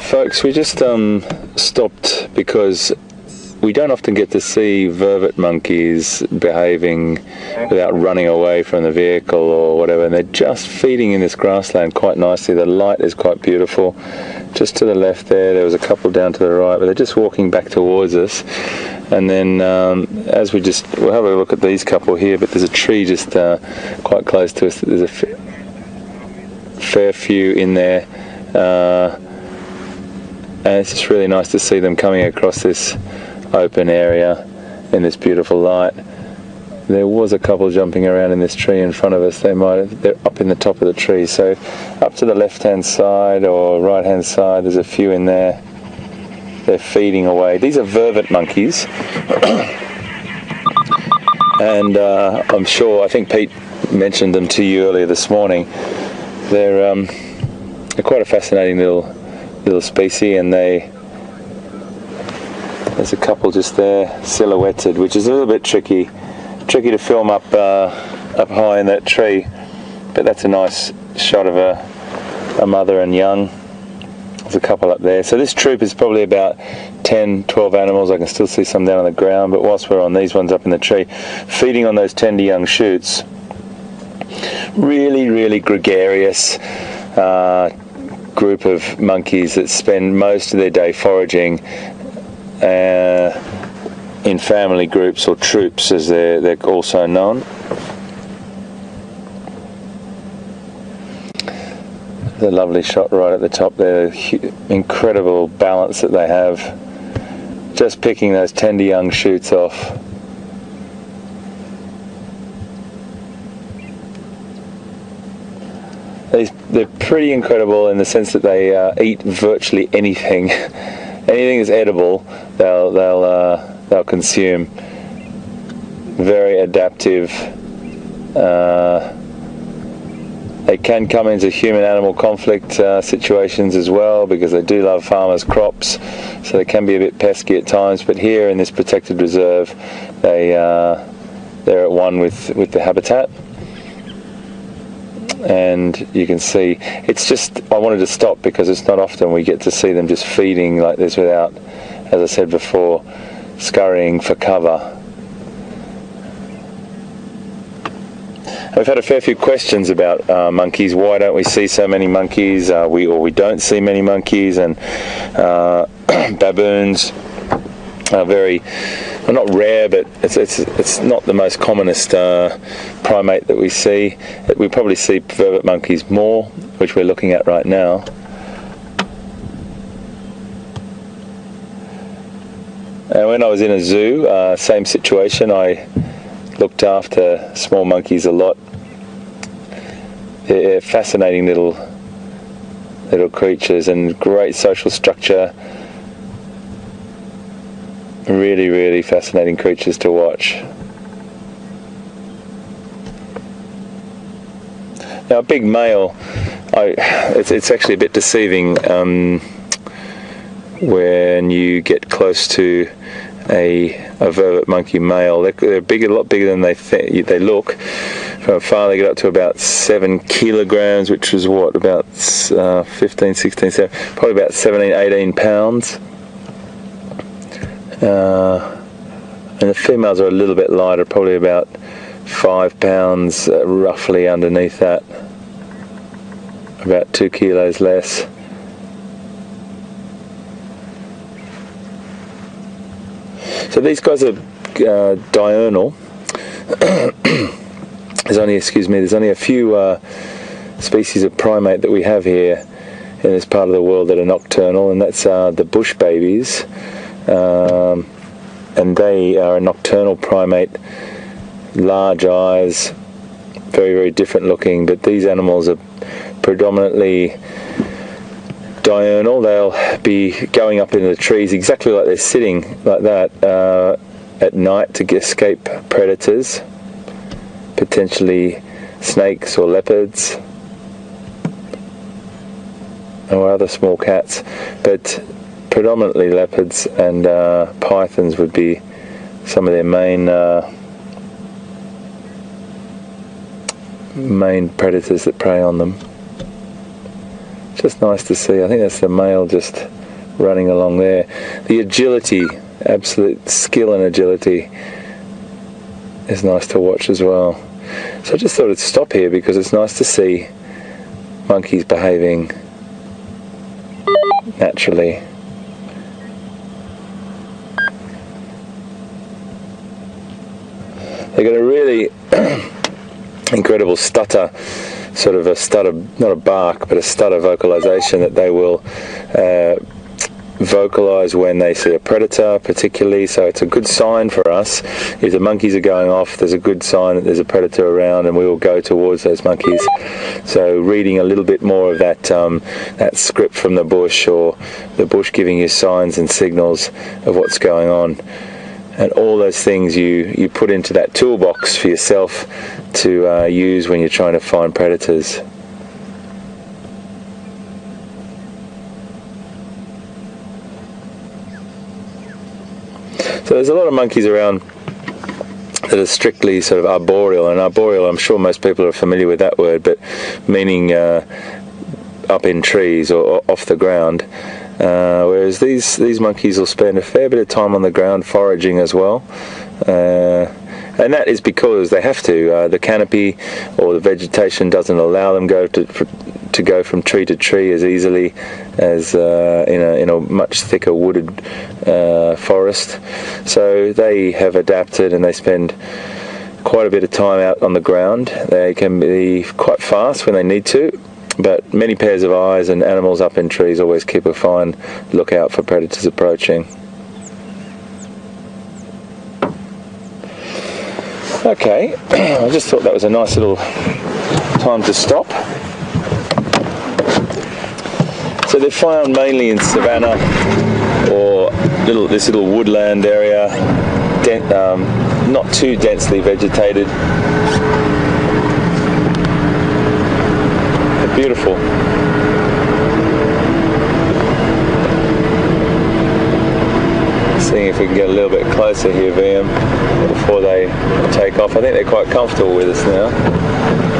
C: Folks, we just stopped because we don't often get to see vervet monkeys behaving without running away from the vehicle or whatever, and they're just feeding in this grassland quite nicely. The light is quite beautiful. Just to the left there was a couple down to the right, but they're just walking back towards us. And then as we'll have a look at these couple here, but there's a tree just quite close to us. There's a fair few in there. And it's just really nice to see them coming across this open area in this beautiful light. There was a couple jumping around in this tree in front of us. They're up in the top of the tree. So up to the left hand side or right hand side, there's a few in there. They're feeding away. These are vervet monkeys. And I'm sure, I think Pete mentioned them to you earlier this morning. They're quite a fascinating little species, and there's a couple just there silhouetted, which is a little bit tricky to film up high in that tree, but that's a nice shot of a mother and young. There's a couple up there. So this troop is probably about 10-12 animals. I can still see some down on the ground, but whilst we're on these ones up in the tree feeding on those tender young shoots, really gregarious group of monkeys that spend most of their day foraging in family groups, or troops as they're also known. The lovely shot right at the top there, incredible balance that they have, just picking those tender young shoots off. They're pretty incredible in the sense that they eat virtually anything. Anything that's edible, they'll consume. Very adaptive. They can come into human-animal conflict situations as well, because they do love farmers' crops, so they can be a bit pesky at times. But here in this protected reserve, they're at one with the habitat. And you can see, it's just, I wanted to stop because it's not often we get to see them just feeding like this without, as I said before, scurrying for cover. We've had a fair few questions about monkeys. Why don't we see so many monkeys? We don't see many monkeys, and baboons are very, well, not rare, but it's not the most commonest primate that we see. We probably see vervet monkeys more, which we're looking at right now. And when I was in a zoo, same situation. I looked after small monkeys a lot. They're fascinating little creatures, and great social structure. Really fascinating creatures to watch. Now, a big male, it's actually a bit deceiving when you get close to a vervet monkey male. They're a lot bigger than they look. From afar, they get up to about 7 kilograms, which is what, about 15, 16, 17, probably about 17, 18 pounds. And the females are a little bit lighter, probably about 5 pounds roughly underneath that, about 2 kilos less. So these guys are diurnal. There's only a few species of primate that we have here in this part of the world that are nocturnal, and that's the bush babies. And they are a nocturnal primate, large eyes, very different looking, but these animals are predominantly diurnal. They'll be going up into the trees exactly like they're sitting like that at night to escape predators, potentially snakes or leopards or other small cats, but predominantly leopards and pythons would be some of their main predators that prey on them. Just nice to see. I think that's the male just running along there. The agility, absolute skill and agility is nice to watch as well. So I just thought I'd stop here because it's nice to see monkeys behaving naturally. They've got a really incredible stutter, sort of a stutter, not a bark, but a stutter vocalization that they will vocalize when they see a predator particularly. So it's a good sign for us. If the monkeys are going off, there's a good sign that there's a predator around, and we will go towards those monkeys. So reading a little bit more of that that script from the bush, or the bush giving you signs and signals of what's going on, and all those things you put into that toolbox for yourself to use when you're trying to find predators. So there's a lot of monkeys around that are strictly sort of arboreal, and arboreal, I'm sure most people are familiar with that word, but meaning up in trees or off the ground. Whereas these monkeys will spend a fair bit of time on the ground foraging as well, and that is because they have to. The canopy or the vegetation doesn't allow them to go from tree to tree as easily as in a much thicker wooded forest. So they have adapted, and they spend quite a bit of time out on the ground. They can be quite fast when they need to, but many pairs of eyes, and animals up in trees always keep a fine lookout for predators approaching. Okay, I just thought that was a nice little time to stop. So they're found mainly in savanna or this little woodland area, not too densely vegetated. They're beautiful. Seeing if we can get a little bit closer here, VM, before they take off. I think they're quite comfortable with us now.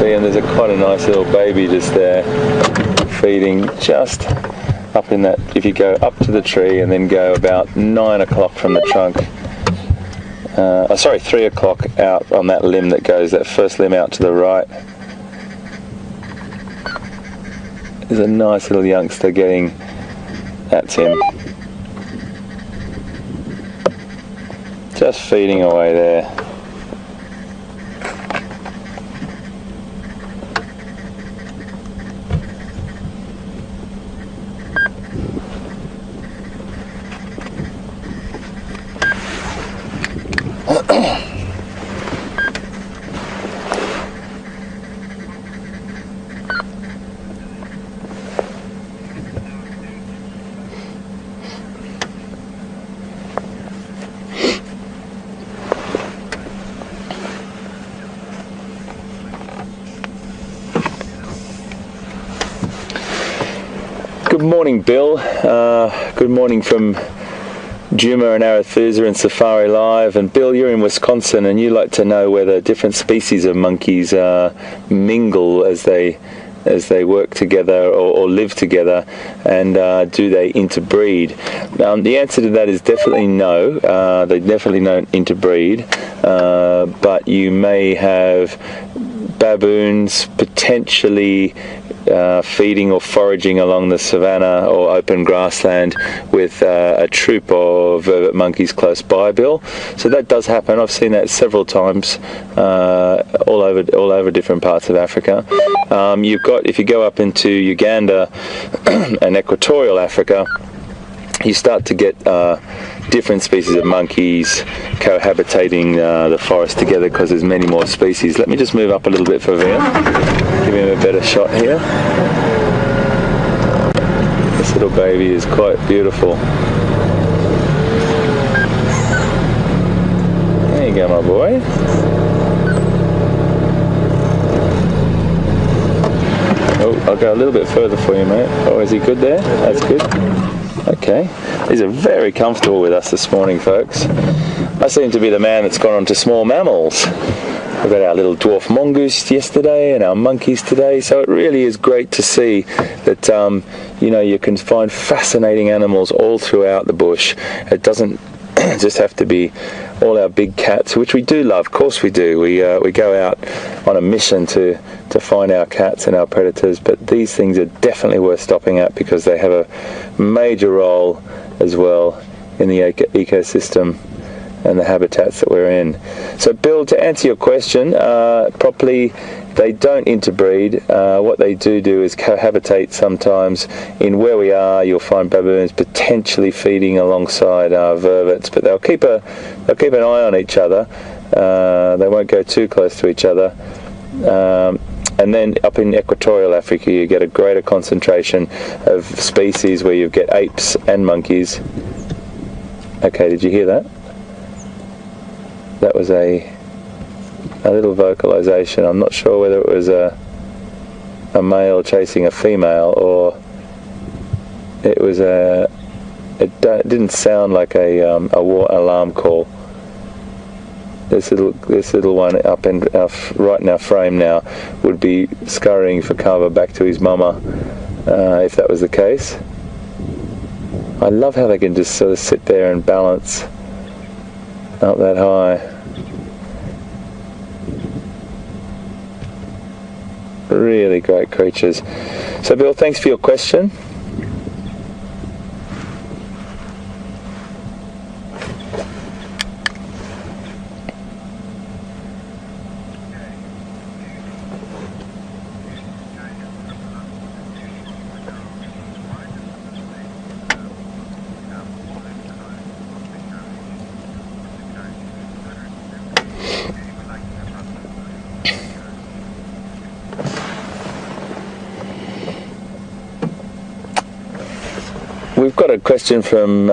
C: VM, there's quite a nice little baby just there, feeding just up in that. If you go up to the tree and then go about 9 o'clock from the trunk, 3 o'clock out on that limb that goes, that first limb out to the right, there's a nice little youngster getting, that's him, just feeding away there. Good morning, Bill. Good morning from Djuma and Arethusa and Safari Live. And Bill, you're in Wisconsin, and you like to know whether different species of monkeys mingle as they work together or live together, and do they interbreed? The answer to that is definitely no. They definitely don't interbreed, but you may have baboons potentially feeding or foraging along the savanna or open grassland with a troop of vervet monkeys close by, Bill. So that does happen. I've seen that several times all over different parts of Africa. You've got, if you go up into Uganda and equatorial Africa, you start to get different species of monkeys cohabitating the forest together because there's many more species. Let me just move up a little bit for VM. Give him a better shot here. This little baby is quite beautiful. There you go, my boy. I'll go a little bit further for you, mate. Oh, is he good there? That's good. Okay. These are very comfortable with us this morning, folks. I seem to be the man that's gone on to small mammals. We've got our little dwarf mongoose yesterday and our monkeys today, so it really is great to see that you know, you can find fascinating animals all throughout the bush. It doesn't just have to be all our big cats, which we do love. Of course we do. We go out on a mission to find our cats and our predators, but these things are definitely worth stopping at because they have a major role as well in the ecosystem and the habitats that we're in. So Bill, to answer your question properly, they don't interbreed. What they do is cohabitate sometimes. In where we are, you'll find baboons potentially feeding alongside vervets, but they'll keep an eye on each other. They won't go too close to each other. And then up in equatorial Africa, you get a greater concentration of species where you get apes and monkeys. Okay, did you hear that? That was a little vocalization. I'm not sure whether it was a male chasing a female or it was it didn't sound like a war alarm call. This little one up in right in our frame now would be scurrying for cover back to his mama if that was the case. I love how they can just sort of sit there and balance up that high. Really great creatures. So Bill, thanks for your question. We've got a question from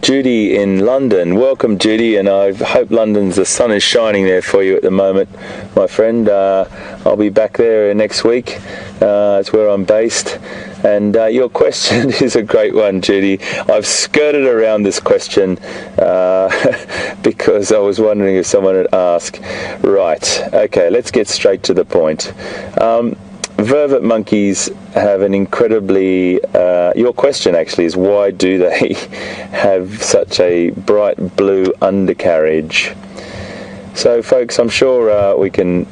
C: Judy in London. Welcome, Judy, and I hope the sun is shining there for you at the moment, my friend. I'll be back there next week. It's where I'm based. And your question is a great one, Judy. I've skirted around this question because I was wondering if someone would ask. Right, okay, let's get straight to the point. Vervet monkeys have an incredibly, your question actually is, why do they have such a bright blue undercarriage? So folks, I'm sure we can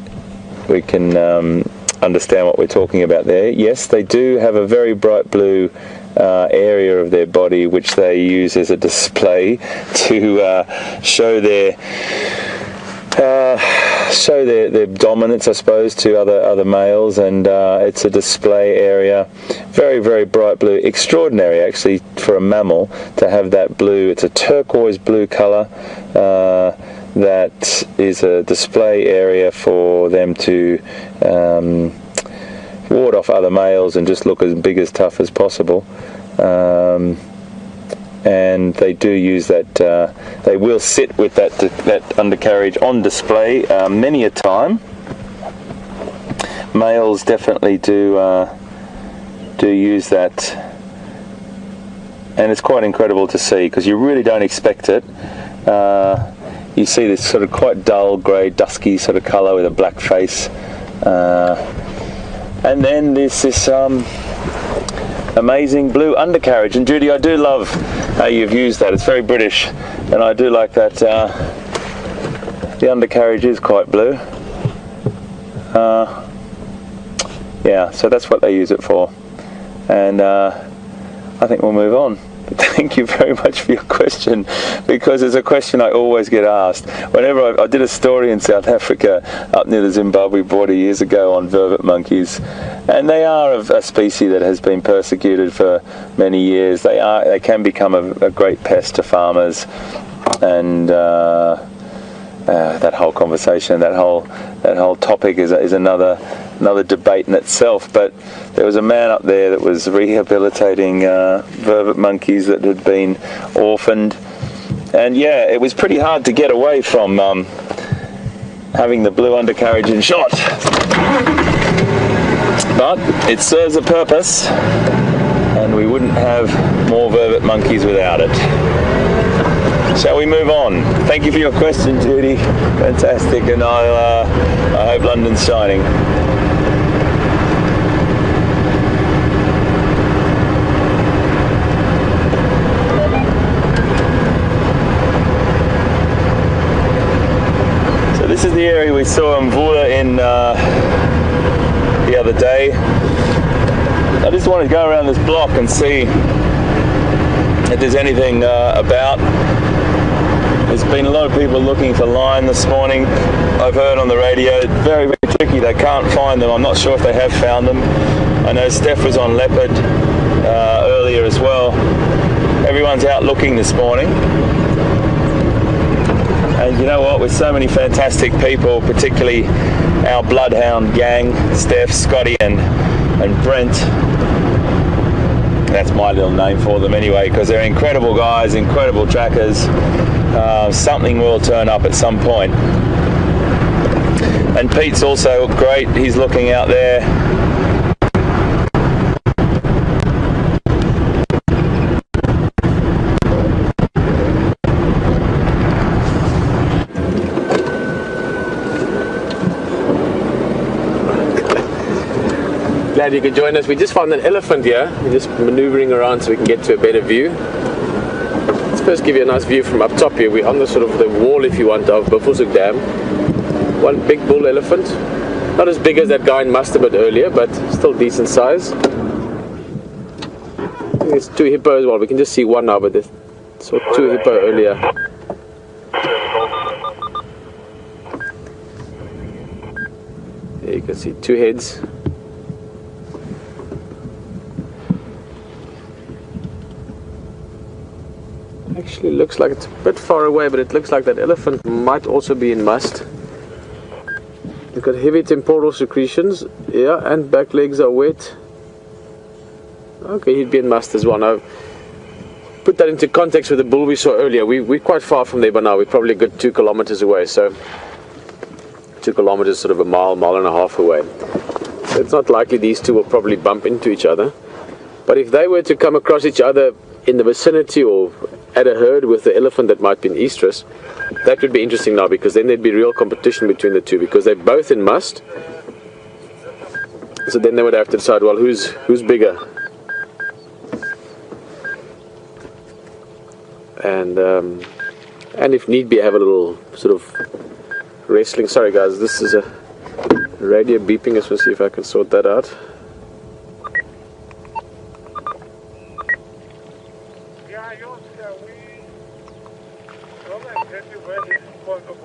C: understand what we're talking about there. Yes, they do have a very bright blue area of their body which they use as a display to show their dominance, I suppose, to other males, and it's a display area. Very, very bright blue. Extraordinary, actually, for a mammal to have that blue. It's a turquoise blue colour. That is a display area for them to ward off other males and just look as big as tough as possible. And they do use that. They will sit with that undercarriage on display many a time. Males definitely do use that, and it's quite incredible to see because you really don't expect it. You see this sort of quite dull grey, dusky sort of colour with a black face, and then there's this amazing blue undercarriage. And Judy, I do love how you've used that. It's very British, and I do like that the undercarriage is quite blue. Yeah, so that's what they use it for, and I think we'll move on. Thank you very much for your question, because it's a question I always get asked. Whenever I did a story in South Africa up near the Zimbabwe border years ago on vervet monkeys, and they are a species that has been persecuted for many years. They can become a great pest to farmers, and that whole conversation, that whole topic is another debate in itself. But there was a man up there that was rehabilitating vervet monkeys that had been orphaned, and yeah, it was pretty hard to get away from having the blue undercarriage in shot. but it serves a purpose, and we wouldn't have more vervet monkeys without it. Shall we move on? Thank you for your question, Judy. Fantastic, and I hope London's shining. So this is the area we saw Mvula in the other day. I just want to go around this block and see if there's anything about. There's been a lot of people looking for line this morning. I've heard on the radio, very, very tricky. They can't find them. I'm not sure if they have found them. I know Steph was on leopard earlier as well. Everyone's out looking this morning. And you know what, with so many fantastic people, particularly our bloodhound gang, Steph, Scotty and Brent, that's my little name for them anyway, because they're incredible guys, incredible trackers. Something will turn up at some point. And Pete's also great, he's looking out there.
A: Glad you could join us. We just found an elephant here. We're just maneuvering around so we can get to a better view. Let's first give you a nice view from up top here. We're on the sort of the wall, if you want, of Bafusuk Dam. One big bull elephant. Not as big as that guy in Mustard earlier, but still decent size. I think it's two hippo as well. We can just see one now, but there's saw two hippo earlier. There you can see two heads. Actually looks like it's a bit far away, but it looks like that elephant might also be in must. He's got heavy temporal secretions, yeah, and back legs are wet. Okay, he'd be in must as well. Now, put that into context with the bull we saw earlier. We're quite far from there by now. We're probably a good 2 kilometers away, so 2 kilometers, sort of a mile and a half away. So it's not likely these two will probably bump into each other. But if they were to come across each other in the vicinity or at a herd with the elephant that might be in estrus, that would be interesting now, because then there'd be real competition between the two, because they're both in must. So then they would have to decide, well, who's bigger. And if need be, have a little sort of wrestling. Sorry guys, this is a radio beeping. I just want to see if I can sort that out.
B: Yeah, we don't have to where this point of